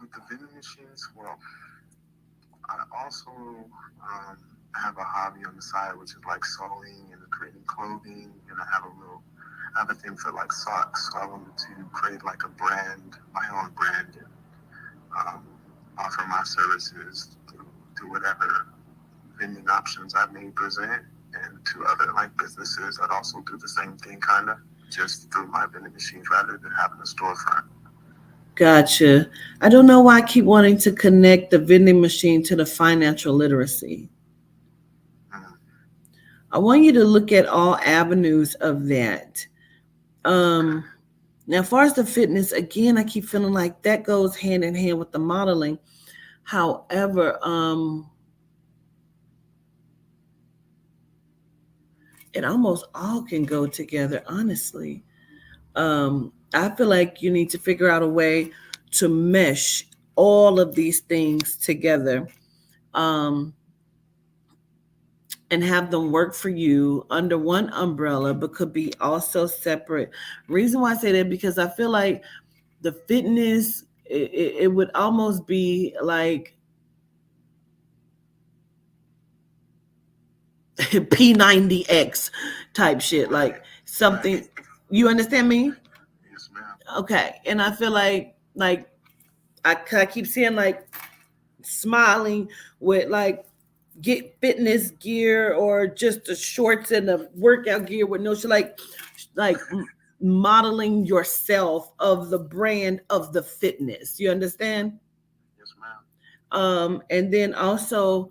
With the vending machines, well, I also have a hobby on the side, which is like sewing and creating clothing, and I have a thing for like socks. So I wanted to create like a brand, my own brand, and um, offer my services to whatever vending options I may present, and to other like businesses that also do the same thing, kind of just through my vending machines rather than having a storefront. Gotcha. I don't know why I keep wanting to connect the vending machine to the financial literacy. Mm. I want you to look at all avenues of that. Um, Now, as far as the fitness, again, I keep feeling like that goes hand in hand with the modeling. However, it almost all can go together, honestly. I feel like you need to figure out a way to mesh all of these things together, um, and have them work for you under one umbrella, but could be also separate. Reason why I say that, because I feel like the fitness, it would almost be like P90X type shit, like something. Right. You understand me? Yes, ma'am. Okay, and I feel like I keep seeing like smiling with like get fitness gear or just the shorts and the workout gear with no shit, like modeling yourself of the brand of the fitness. You understand? Yes, ma'am. And then also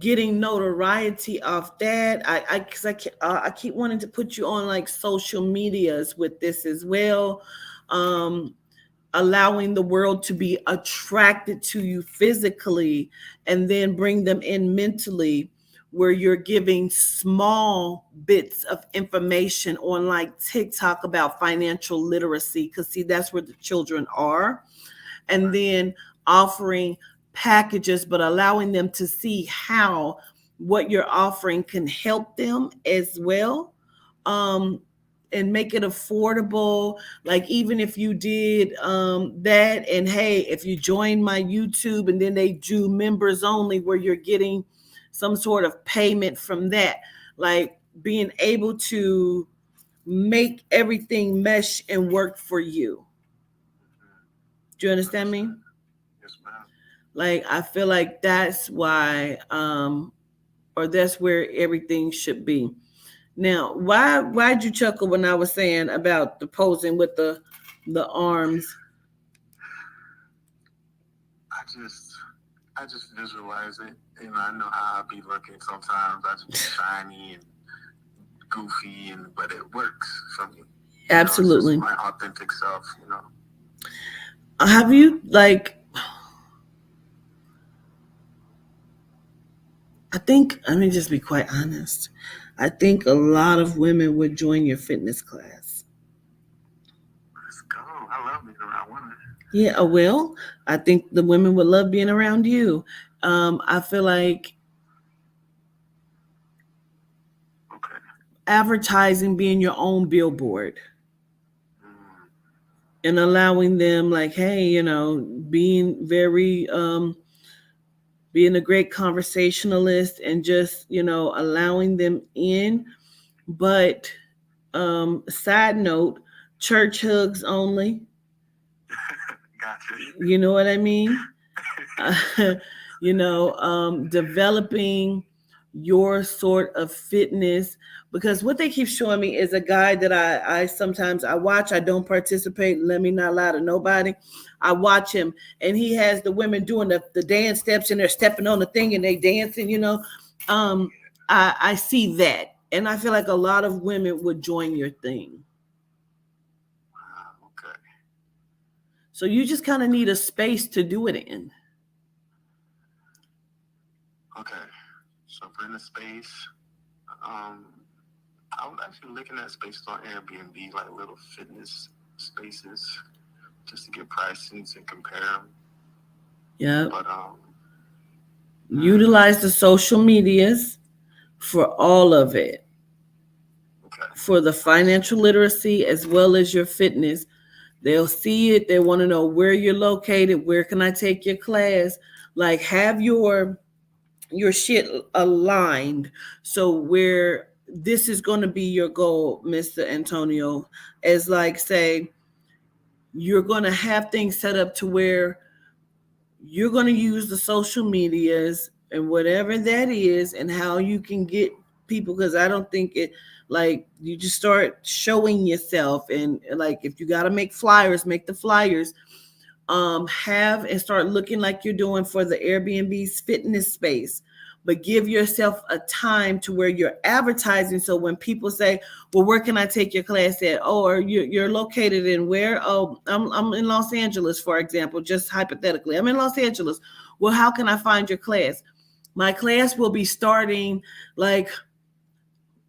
getting notoriety off that. I keep wanting to put you on like social medias with this as well. Um, Allowing the world to be attracted to you physically and then bring them in mentally, where you're giving small bits of information on like TikTok about financial literacy, because see, that's where the children are. And then offering packages, but allowing them to see how what you're offering can help them as well. Um, and make it affordable. Like even if you did that, and hey, if you join my YouTube and then they do members only, where you're getting some sort of payment from that, like being able to make everything mesh and work for you. Do you understand me? Understand. Yes, ma'am. Like I feel like that's why, or that's where everything should be. Now, why'd you chuckle when I was saying about the posing with the arms? I just I just visualize it. You know, I know how I be looking sometimes. I just be shiny and goofy, but it works for me. It's just Absolutely. my authentic self. Have you like? I think, let me just be quite honest. I think a lot of women would join your fitness class. Let's go. I love being around women. Yeah, well, I think the women would love being around you. I feel like Okay. advertising being your own billboard Mm, and allowing them like, hey, being very being a great conversationalist and just, allowing them in. But side note, church hugs only. gotcha. You know what I mean? Developing your sort of fitness, because what they keep showing me is a guy that I sometimes I watch. I don't participate. Let me not lie to nobody. I watch him, and he has the women doing the dance steps, and they're stepping on the thing and they dancing. I see that, and I feel like a lot of women would join your thing. Wow, okay. So you just kind of need a space to do it in. Okay. So for the space, um, I was actually looking at spaces on Airbnb, like little fitness spaces, just to get pricings and compare them. Yeah. But Utilize the social medias for all of it, Okay. for the financial literacy as well as your fitness. They'll see it. They want to know where you're located. Where can I take your class? Like, have your shit aligned. So where this is going to be your goal, Mr. Antonio, is like, say, you're going to have things set up to where you're going to use the social medias and whatever that is and how you can get people, because I don't think it, like, you just start showing yourself, and like, if you got to make flyers, make the flyers, have and start looking like you're doing for the Airbnb's fitness space, but give yourself a time to where you're advertising. So when people say, well, where can I take your class at? Oh, or you're located in where? Oh, I'm in Los Angeles, for example, just hypothetically. I'm in Los Angeles. Well, how can I find your class? My class will be starting like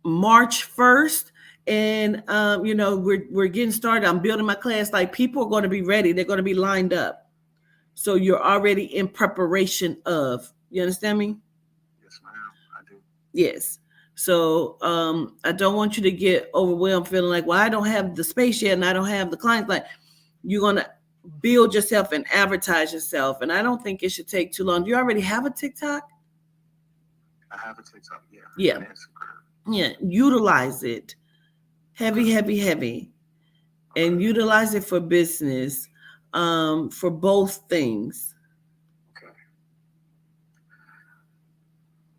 March 1st. And we're getting started. I'm building my class. Like, people are going to be ready. They're going to be lined up. So you're already in preparation of. You understand me? Yes, ma'am. I do. Yes. So I don't want you to get overwhelmed feeling like, well, I don't have the space yet and I don't have the clients. Like, you're going to build yourself and advertise yourself. And I don't think it should take too long. Do you already have a TikTok? I have a TikTok, yeah. Yeah. And Instagram. Yeah. Utilize it. Heavy. And utilize it for business, for both things. Okay.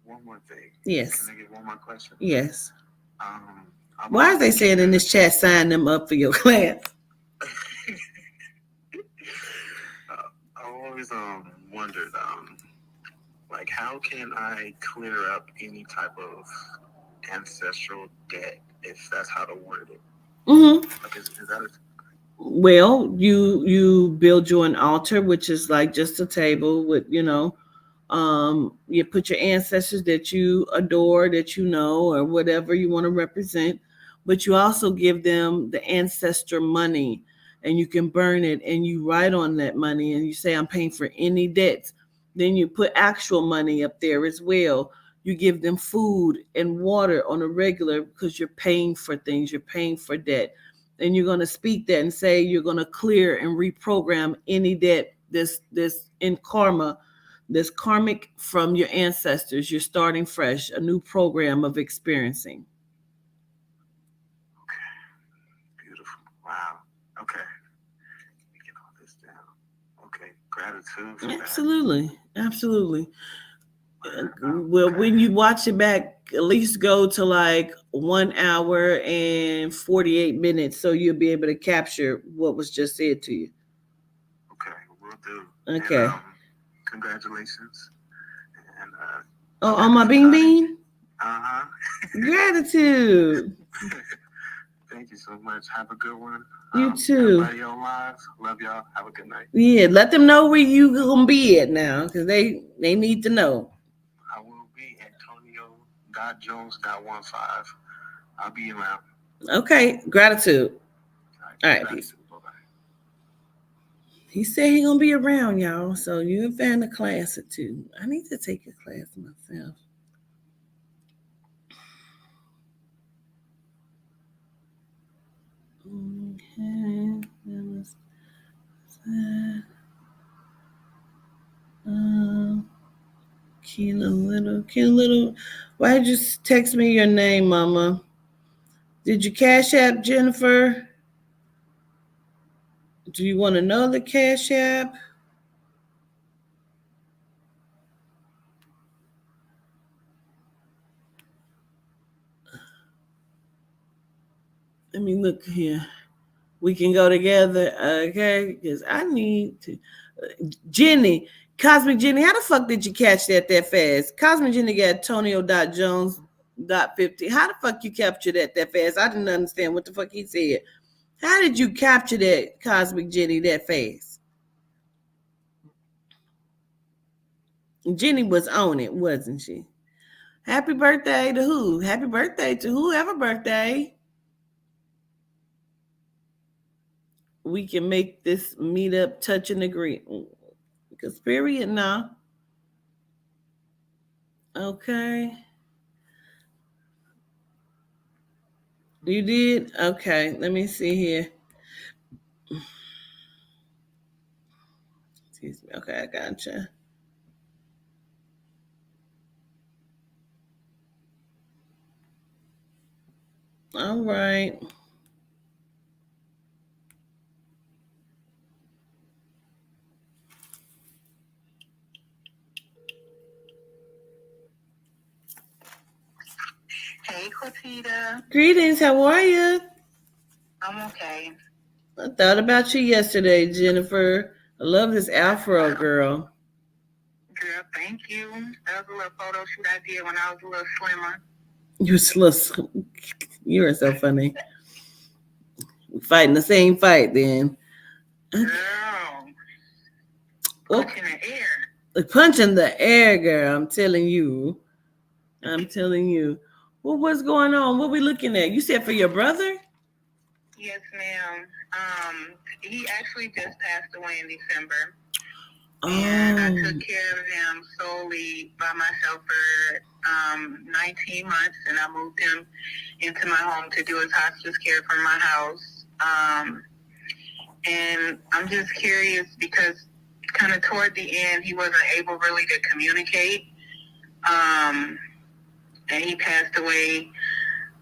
One more thing. Yes. Can I get one more question? Yes. I'm Why are they saying in this chat, sign them up for your class? I always wondered, like, how can I clear up any type of ancestral debt, if that's how to word it? Mm-hmm. Like, is that a... Well, you build you an altar, which is like just a table with, you put your ancestors that you adore, that you know, or whatever you want to represent, but you also give them the ancestor money, and you can burn it, and you write on that money, and you say, I'm paying for any debts. Then you put actual money up there as well. You give them food and water on a regular, because you're paying for things, you're paying for debt. And you're going to speak that and say you're going to clear and reprogram any debt this in karma, this karmic from your ancestors. You're starting fresh, a new program of experiencing. Okay. Beautiful. Wow. Okay. Let me get all this down. Okay. Gratitude for Absolutely. that. Well, when you watch it back, at least go to like 1 hour and 48 minutes, so you'll be able to capture what was just said to you. Okay, we'll do. Okay. And, congratulations. And on my Bing Bean? Uh-huh. Gratitude. Thank you so much. Have a good one. You too. Everybody on live, love y'all. Have a good night. Yeah, let them know where you gonna be at now, because they need to know. I will be Antonio.Jones.15. I'll be around. Okay, gratitude. All right, peace. Bye-bye. He said he gonna be around, y'all. So you can find a class or two. I need to take a class myself. Okay. Keela Little. Why did you text me your name, Mama? Did you cash app Jennifer? Do you want to know the cash app? Let me look here. We can go together, okay? Because I need to. Jenny, Cosmic Jenny, how the fuck did you catch that fast? Cosmic Jenny got Tonio.Jones.50. How the fuck you capture that fast? I didn't understand what the fuck he said. How did you capture that, Cosmic Jenny, that fast? Jenny was on it, wasn't she? Happy birthday to who? Happy birthday to whoever birthday. We can make this meet up, touch and agree. Because period now. Okay. You did? Okay. Let me see here. Excuse me. Okay, I gotcha. All right. Hey, Cortita. Greetings. How are you? I'm okay. I thought about you yesterday, Jennifer. I love this afro, girl. Girl, thank you. That was a little photo shoot I did when I was a little slimmer. You're so, you are so funny. Fighting the same fight, then. Girl, Oh, punch in the air. the punch in the air, girl. I'm telling you. I'm telling you. Well, what's going on? What we looking at? You said for your brother? Yes, ma'am. He actually just passed away in December. And I took care of him solely by myself for 19 months, and I moved him into my home to do his hospice care from my house. And I'm just curious because kind of toward the end, he wasn't able really to communicate. And he passed away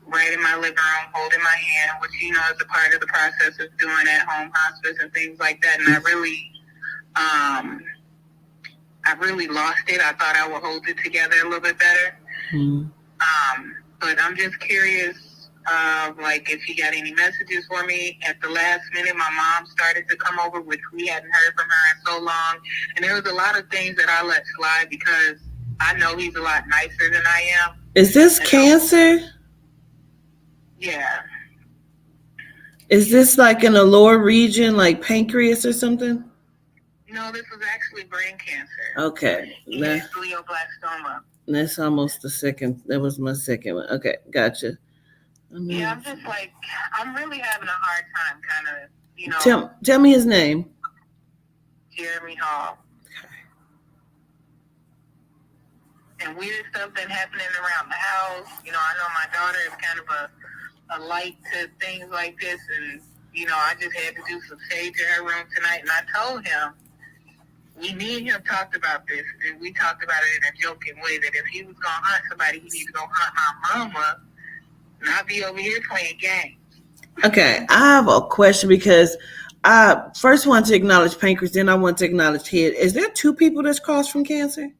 right in my living room, holding my hand, which, you know, is a part of the process of doing at-home hospice and things like that. And I really lost it. I thought I would hold it together a little bit better. Mm-hmm. But I'm just curious, like, if you got any messages for me. At the last minute, my mom started to come over, which we hadn't heard from her in so long. And there was a lot of things that I let slide because I know he's a lot nicer than I am. Is this cancer? Yeah. Is this like in a lower region, like pancreas or something? No, this was actually brain cancer. Okay. He had glioblastoma. That's almost the second. That was my second one. Okay, gotcha. Yeah, I'm just like, I'm really having a hard time kind of, you know. Tell me his name. Jeremy Hall. And weird stuff been happening around the house. You know, I know my daughter is kind of a light to things like this. And, you know, I just had to do some sage in her room tonight. And I told him, me and him talked about this. And we talked about it in a joking way that if he was going to hunt somebody, he needs to go hunt my mama. Not be over here playing games. Okay, I have a question because I first want to acknowledge pancreas, then I want to acknowledge head. Is there two people that's crossed from cancer?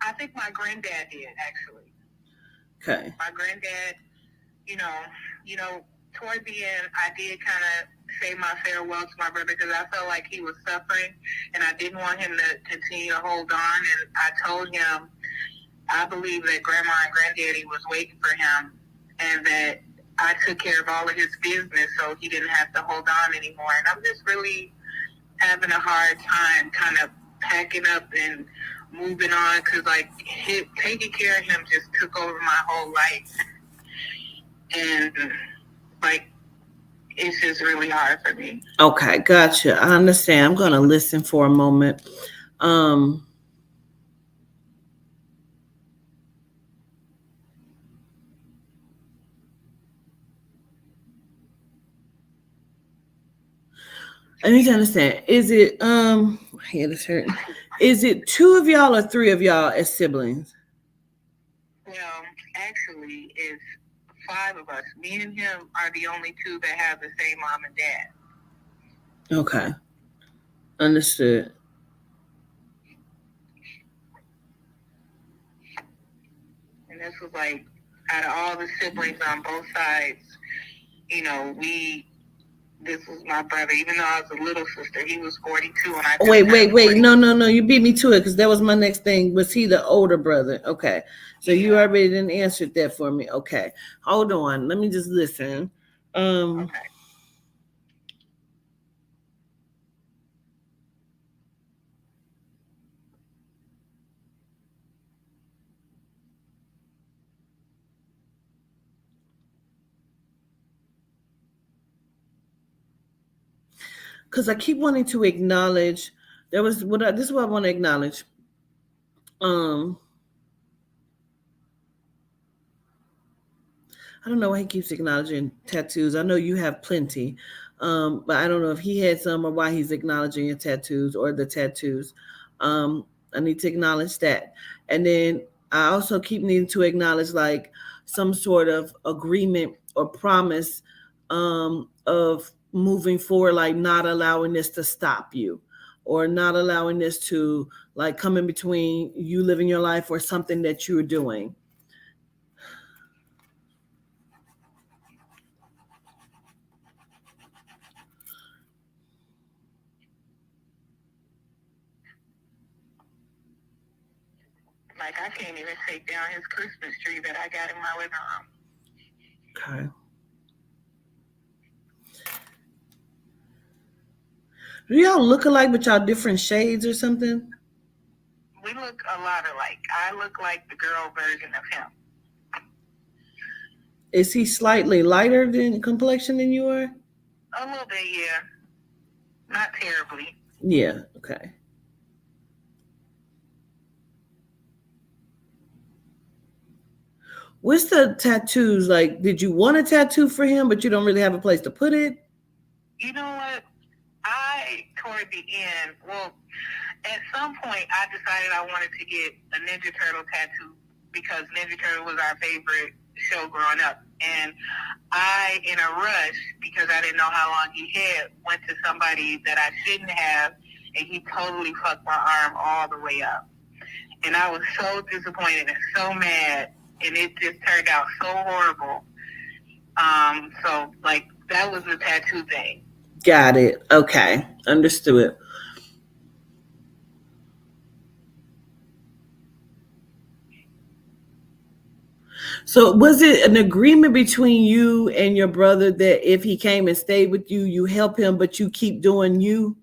I think my granddad did, actually. Okay. My granddad, you know, toward the end, I did kind of say my farewell to my brother because I felt like he was suffering and I didn't want him to continue to hold on. And I told him I believe that grandma and granddaddy was waiting for him and that I took care of all of his business so he didn't have to hold on anymore. And I'm just really having a hard time kind of packing up and moving on because, like, taking care of him just took over my whole life. And, like, it's just really hard for me. Okay, gotcha. I understand. I'm going to listen for a moment. I need to understand. Is it my head is hurting. Is it two of y'all or three of y'all as siblings? Well, actually, it's 5 of us. Me and him are the only two that have the same mom and dad. Okay. Understood. And this was like, out of all the siblings on both sides, you know, this was my brother. Even though I was a little sister, he was 42 when I Wait. No. You beat me to it because that was my next thing. Was he the older brother? Okay. So you already didn't answer that for me. Okay. Hold on. Let me just listen. Okay. Because I keep wanting to acknowledge this is what I want to acknowledge. Um, I don't know why he keeps acknowledging tattoos. I know you have plenty, but I don't know if he had some or why he's acknowledging your tattoos or the tattoos. Um, I need to acknowledge that. And then I also keep needing to acknowledge like some sort of agreement or promise of moving forward, like not allowing this to stop you or not allowing this to like come in between you living your life or something that you're doing. Like I can't even take down his Christmas tree that I got in my living room. Okay. Do y'all look alike, but y'all different shades or something? We look a lot alike. I look like the girl version of him. Is he slightly lighter than complexion than you are? A little bit, yeah. Not terribly. Yeah. Okay. What's the tattoos like? Did you want a tattoo for him, but you don't really have a place to put it? You know what? Toward the end, well, at some point, I decided I wanted to get a Ninja Turtle tattoo because Ninja Turtle was our favorite show growing up. And I, in a rush, because I didn't know how long he had, went to somebody that I shouldn't have, and he totally fucked my arm all the way up. And I was so disappointed and so mad, and it just turned out so horrible. So, like, that was the tattoo thing. Got it. Okay. Understood. So was it an agreement between you and your brother that if he came and stayed with you, you help him, but you keep doing you?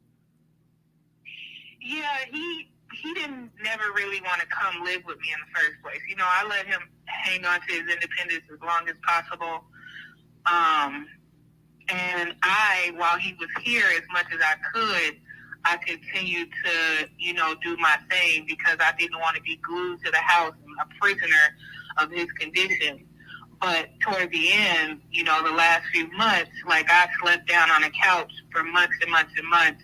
Yeah, he didn't never really want to come live with me in the first place. You know, I let him hang on to his independence as long as possible. And while he was here, as much as I could, I continued to, you know, do my thing because I didn't want to be glued to the house and a prisoner of his condition. But toward the end, you know, the last few months, like I slept down on a couch for months and months and months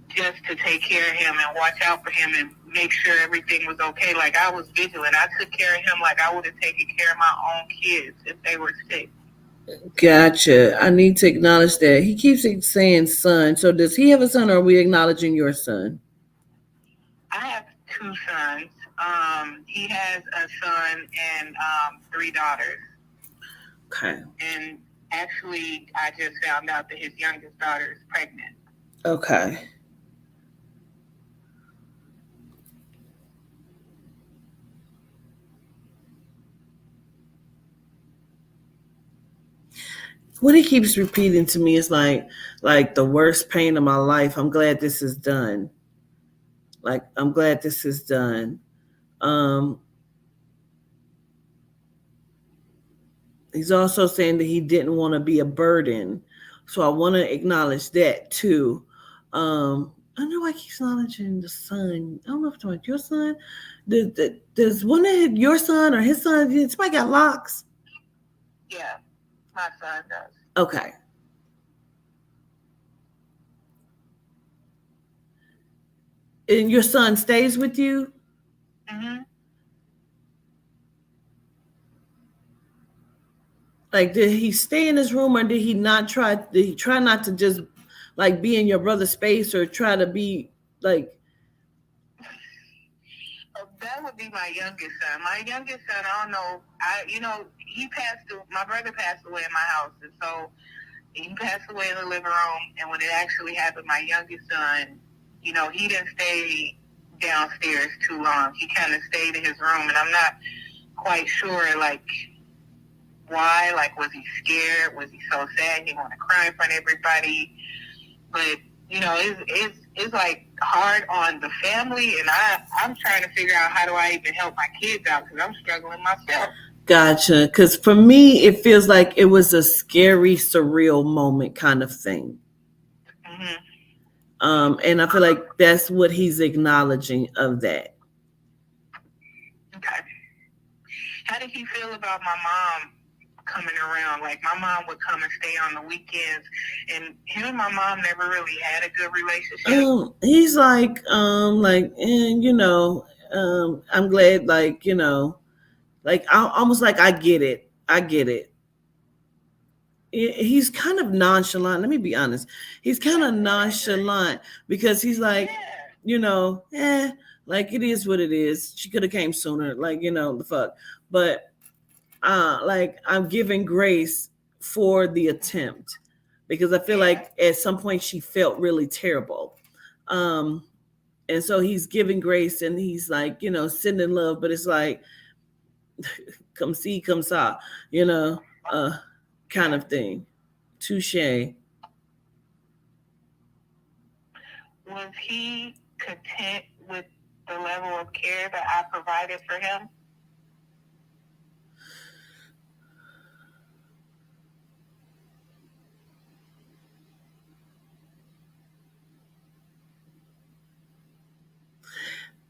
just to take care of him and watch out for him and make sure everything was okay. Like I was vigilant. I took care of him like I would have taken care of my own kids if they were sick. Gotcha. I need to acknowledge that. He keeps saying son. So does he have a son or are we acknowledging your son? I have two sons. He has a son and 3 daughters. Okay. And actually, I just found out that his youngest daughter is pregnant. Okay. What he keeps repeating to me is like the worst pain of my life. I'm glad this is done. Like I'm glad this is done. He's also saying that he didn't want to be a burden. So I want to acknowledge that too. I know I keep acknowledging the son. I don't know if it's about your son. Does one of your son or his son, somebody got locks? Yeah, my son does. Okay. And your son stays with you? Mm-hmm. Like, did he stay in his room or did he not try? Did he try not to just like be in your brother's space or try to be like? That would be my youngest son. My youngest son, I don't know. My brother passed away in my house, and so he passed away in the living room. And when it actually happened, my youngest son, you know, he didn't stay downstairs too long. He kind of stayed in his room, and I'm not quite sure, like, why. Like, was he scared? Was he so sad he wanted to cry in front of everybody? But you know, it's like hard on the family, and I'm trying to figure out how do I even help my kids out because I'm struggling myself. Gotcha. Because for me, it feels like it was a scary, surreal moment kind of thing. Mm-hmm. And I feel like that's what he's acknowledging of that. Okay. How did he feel about my mom coming around? Like, my mom would come and stay on the weekends, and him and my mom never really had a good relationship. He's like, and I'm glad, like, like almost like I get it. He's kind of nonchalant. Let me be honest. He's kind of nonchalant because he's like, like it is what it is. She could have came sooner. Like, the fuck. But like I'm giving grace for the attempt because I feel like at some point she felt really terrible. Um, and so he's giving grace and he's like, sending love, but it's like, come see, come saw, uh, kind of thing. Touche. Was he content with the level of care that I provided for him?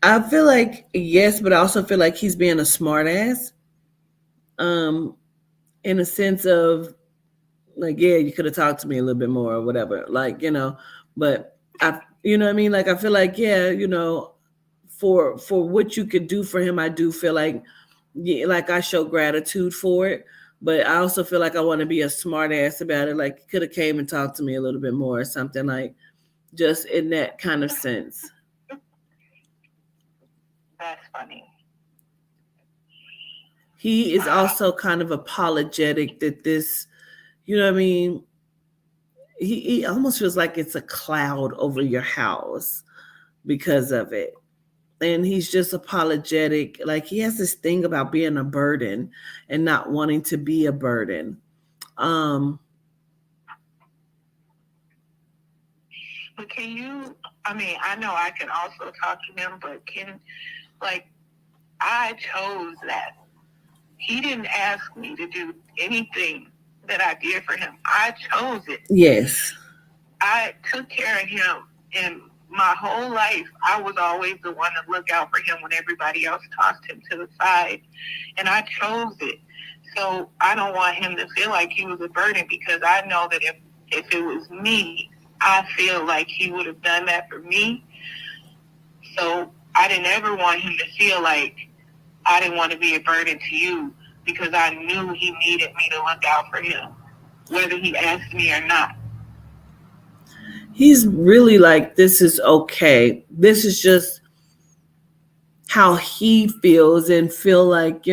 I feel like yes, but I also feel like he's being a smart ass. Um, in a sense of like, yeah, you could have talked to me a little bit more or whatever. Like, but you know what I mean? Like I feel like, yeah, for what you could do for him, I do feel like yeah, like I show gratitude for it. But I also feel like I want to be a smart ass about it. Like could have came and talked to me a little bit more or something like just in that kind of sense. That's funny. He is also kind of apologetic that this, you know what I mean? He almost feels like it's a cloud over your house because of it. And he's just apologetic. Like he has this thing about being a burden and not wanting to be a burden. But can you, I mean, I know I can also talk to him, but like, I chose that. He didn't ask me to do anything that I did for him. I chose it. Yes. I took care of him, and my whole life, I was always the one to look out for him when everybody else tossed him to the side, and I chose it. So I don't want him to feel like he was a burden because I know that if it was me, I feel like he would have done that for me. So I didn't ever want him to feel like I didn't want to be a burden to you because I knew he needed me to look out for him, whether he asked me or not. He's really like, this is okay. This is just how he feels and feel like,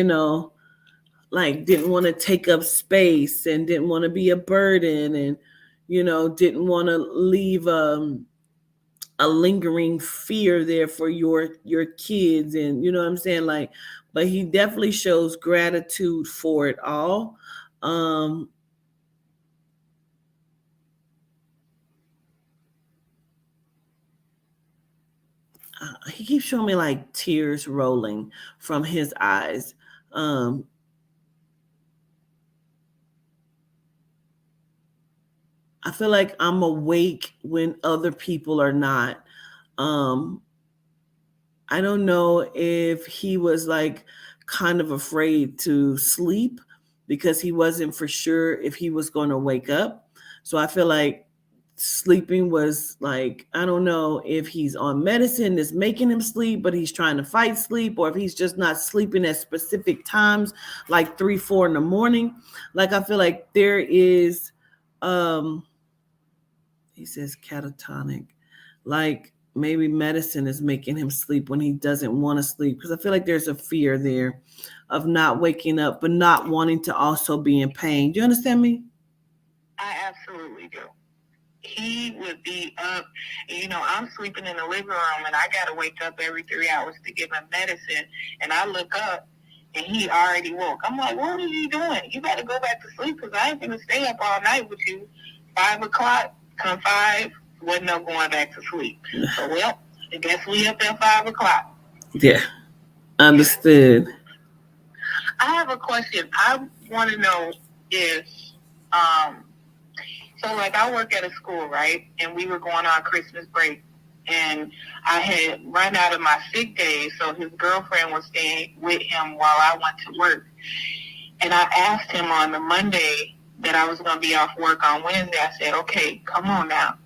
like didn't want to take up space and didn't want to be a burden and, didn't want to leave a lingering fear there for your kids and you know what I'm saying, like, but he definitely shows gratitude for it all. He keeps showing me like tears rolling from his eyes. I feel like I'm awake when other people are not. um I don't know if he was like kind of afraid to sleep because he wasn't for sure if he was going to wake up. So I feel like sleeping was like, I don't know if he's on medicine that's making him sleep, but he's trying to fight sleep, or if he's just not sleeping at specific times, like 3, 4 in the morning. Like I feel like there is, he says catatonic, like maybe medicine is making him sleep when he doesn't want to sleep, because I feel like there's a fear there of not waking up but not wanting to also be in pain. Do you understand me? I absolutely do. He would be up, I'm sleeping in the living room and I got to wake up every 3 hours to give him medicine, and I look up and he already woke. I'm like, what are you doing? You got to go back to sleep because I ain't going to stay up all night with you. 5 o'clock, come 5, wasn't no going back to sleep. So, well, I guess we up at 5 o'clock. Yeah, understood. I have a question. I want to know if, so like I work at a school, right? And we were going on Christmas break. and I had run out of my sick days, so his girlfriend was staying with him while I went to work. And I asked him on the Monday that I was going to be off work on Wednesday. I said, okay, come on now.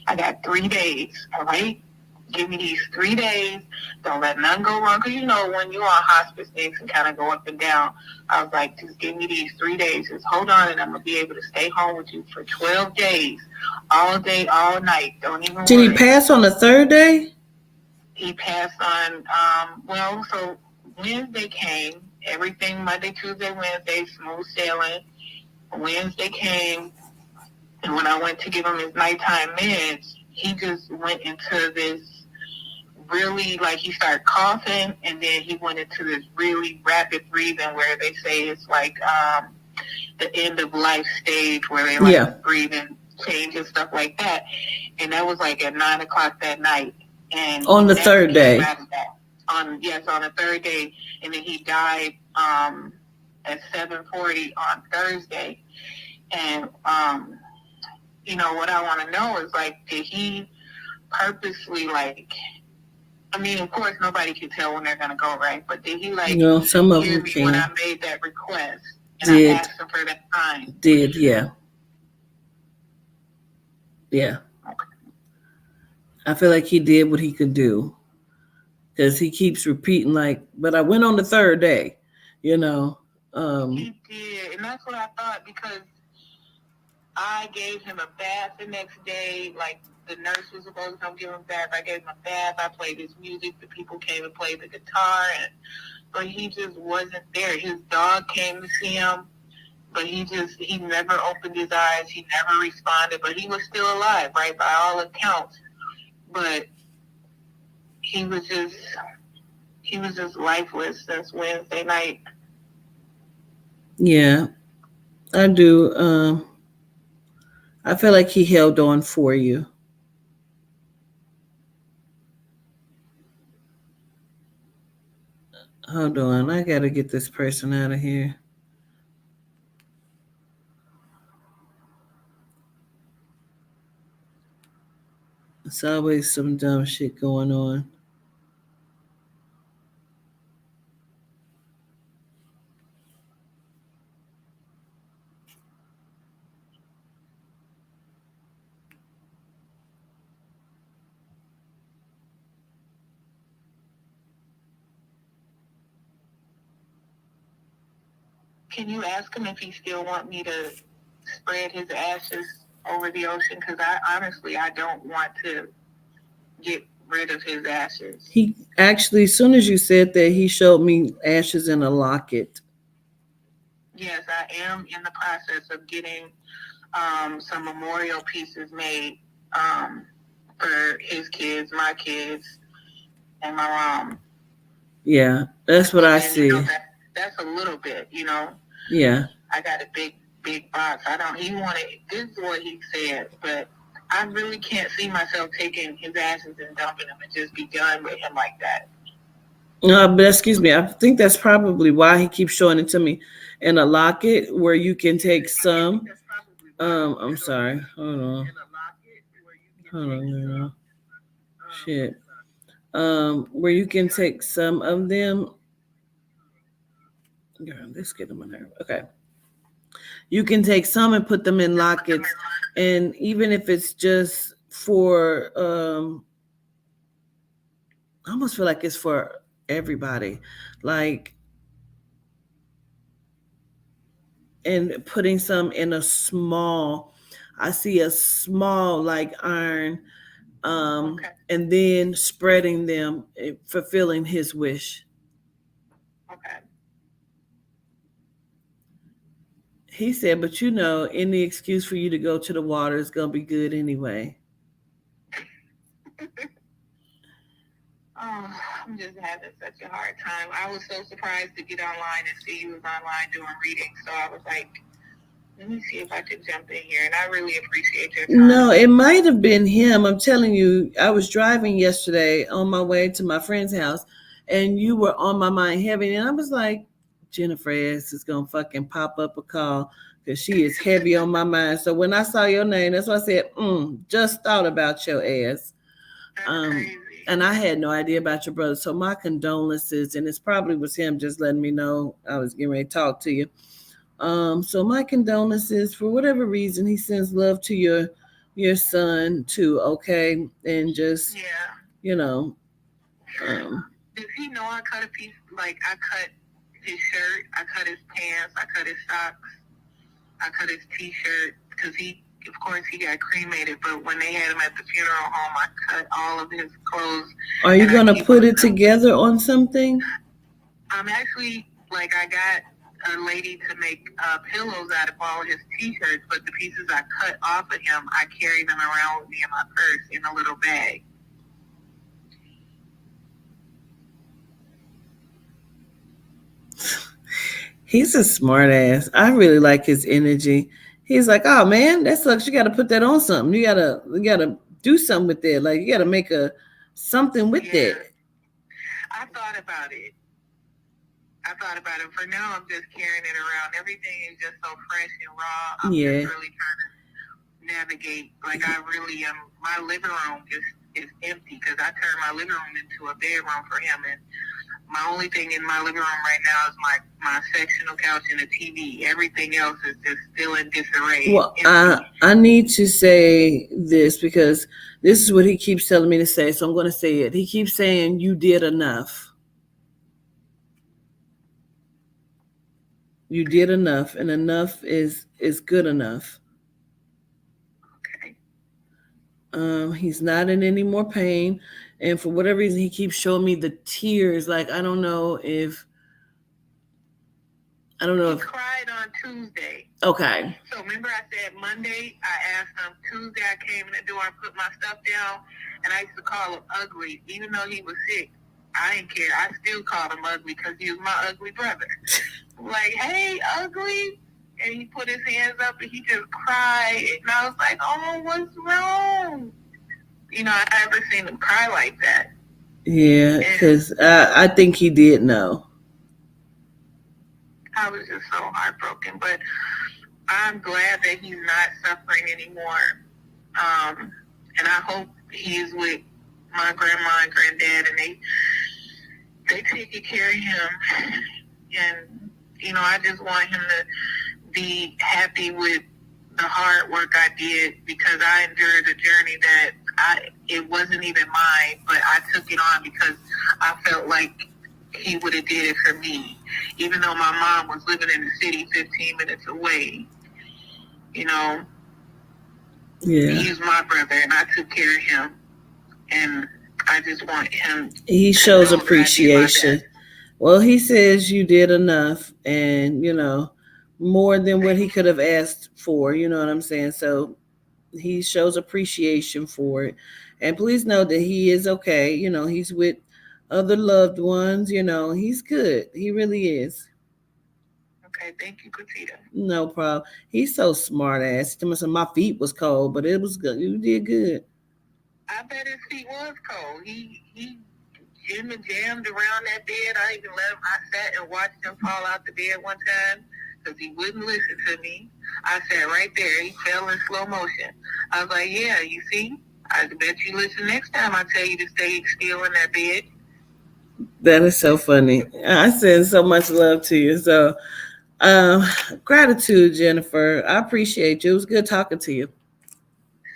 I got 3 days, all right? Give me these 3 days. Don't let nothing go wrong. Because, when you're on hospice, things can kind of go up and down. I was like, just give me these 3 days. Just hold on, and I'm going to be able to stay home with you for 12 days. All day, all night. Don't even Did worry. he pass on the third day? He passed on, so Wednesday came. Everything Monday, Tuesday, Wednesday, smooth sailing. Wednesday came, and when I went to give him his nighttime meds, he just went into this really, like, he started coughing, and then he went into this really rapid breathing where they say it's like the end of life stage where they like breathing change and stuff like that. And that was like at 9 o'clock that night. And on the third day. On the third day, and then he died at 7:40 on Thursday. And what I want to know is, like, did he purposely, like, I mean, of course nobody can tell when they're gonna go, right? But did he some of hear them me can. when I made that request and I asked him for that time? Did, yeah. Yeah. I feel like he did what he could do, because he keeps repeating, like, but I went on the third day, He did, and that's what I thought, because I gave him a bath the next day. Like, the nurse was supposed to come give him a bath. I gave him a bath. I played his music. The people came and played the guitar, but he just wasn't there. His dog came to see him, but he never opened his eyes. He never responded, but he was still alive, right, by all accounts. But he was just lifeless since Wednesday night. Yeah, I do. I feel like he held on for you. Hold on, I gotta get this person out of here. It's always some dumb shit going on. Can you ask him if he still want me to spread his ashes over the ocean? Because I don't want to get rid of his ashes. He actually, as soon as you said that, he showed me ashes in a locket. Yes, I am in the process of getting some memorial pieces made for his kids, my kids, and my mom. Yeah, that's what I see. That's a little bit, Yeah. I got a big box. This is what he said, but I really can't see myself taking his ashes and dumping them and just be done with him like that. But excuse me, I think that's probably why he keeps showing it to me in a locket where you can take some. I'm sorry. Hold on. Shit. Where you can take some of them. Girl, let's get them in there. Okay. You can take some and put them in lockets, and even if it's just for, I almost feel like it's for everybody, like, and putting some in a small. I see a small like iron, and then spreading them, fulfilling his wish. Okay. He said, but any excuse for you to go to the water is going to be good anyway. I'm just having such a hard time. I was so surprised to get online and see you was online doing readings. So I was like, let me see if I could jump in here. And I really appreciate your time. No, it might have been him. I'm telling you, I was driving yesterday on my way to my friend's house, and you were on my mind heavy. And I was like, Jennifer S. is going to fucking pop up a call, because she is heavy on my mind. So when I saw your name, that's why I said, just thought about your ass. That's crazy. And I had no idea about your brother. So my condolences, and it's probably was him just letting me know I was getting ready to talk to you. So my condolences. For whatever reason, he sends love to your son too. Okay, and just Yeah. um, Does he know I cut a piece? Like I cut his shirt, I cut his pants, I cut his socks, I cut his T-shirt because of course, he got cremated. But when they had him at the funeral home, I cut all of his clothes. Are you gonna put it together on something? I'm actually I got a lady to make pillows out of all his T-shirts, but the pieces I cut off of him, I carry them around with me in my purse in a little bag. He's a smart ass. I really like his energy. He's like, oh man, that sucks. You got to put that on something. You gotta do something with that. Like you got to make something with that. I thought about it. For now, I'm just carrying it around. Everything is just so fresh and raw. I'm just really trying to navigate. Like I really am. My living room is empty because I turned my living room into a bedroom for him, and my only thing in my living room right now is my sectional couch and a TV. Everything else is just still in disarray. Well, I need to say this because this is what he keeps telling me to say, so I'm going to say it. He keeps saying you did enough. You did enough, and enough is good enough. Okay. He's not in any more pain, and for whatever reason, he keeps showing me the tears. Like I don't know if. He cried on Tuesday. Okay. So remember I said Monday, I asked him. Tuesday I came in the door and put my stuff down, and I used to call him ugly. Even though he was sick, I didn't care. I still called him ugly because he was my ugly brother. Like, hey, ugly. And he put his hands up and he just cried. And I was like, oh, what's wrong? I never seen him cry like that. Yeah, because I think he did know. I was just so heartbroken, but I'm glad that he's not suffering anymore. And I hope he's with my grandma and granddad, and they take care of him. And I just want him to be happy with the hard work I did because I endured a journey that it wasn't even mine, but I took it on because I felt like he would have did it for me, even though my mom was living in the city 15 minutes away. Yeah. He's my brother, and I took care of him, and I just want him. He shows appreciation. Well, he says you did enough, and more than what he could have asked for. You know what I'm saying? So he shows appreciation for it, and please know that he is okay. He's with other loved ones. He's good. He really is. Okay, thank you, Katita. No problem. He's so smart ass. My feet was cold, but it was good. You did good. I bet his feet was cold. He jammed around that bed. I even I sat and watched him fall out the bed one time because he wouldn't listen to me. I sat right there. He fell in slow motion. I was like, yeah, you see? I bet you listen next time I tell you to stay still in that bed. That is so funny. I send so much love to you. So, gratitude, Jennifer. I appreciate you. It was good talking to you.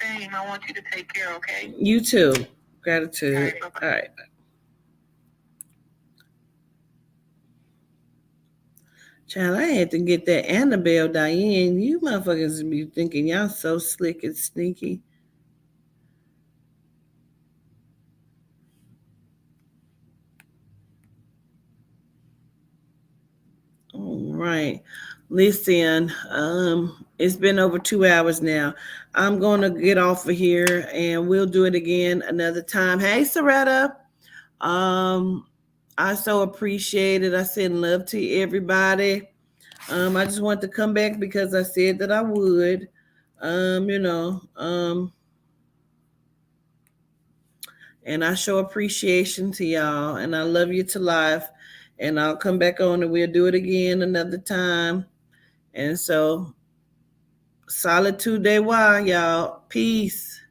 Same. I want you to take care, okay? You too. Gratitude. All right. Bye-bye. All right. Child, I had to get that Annabelle Diane. You motherfuckers be thinking y'all so slick and sneaky. All right. Listen, it's been over 2 hours now. I'm going to get off of here and we'll do it again another time. Hey, Soretta. I so appreciate it. I send love to everybody. I just want to come back because I said that I would. And I show appreciation to y'all, and I love you to life. And I'll come back on and we'll do it again another time. And so, solitude day, y'all. Peace.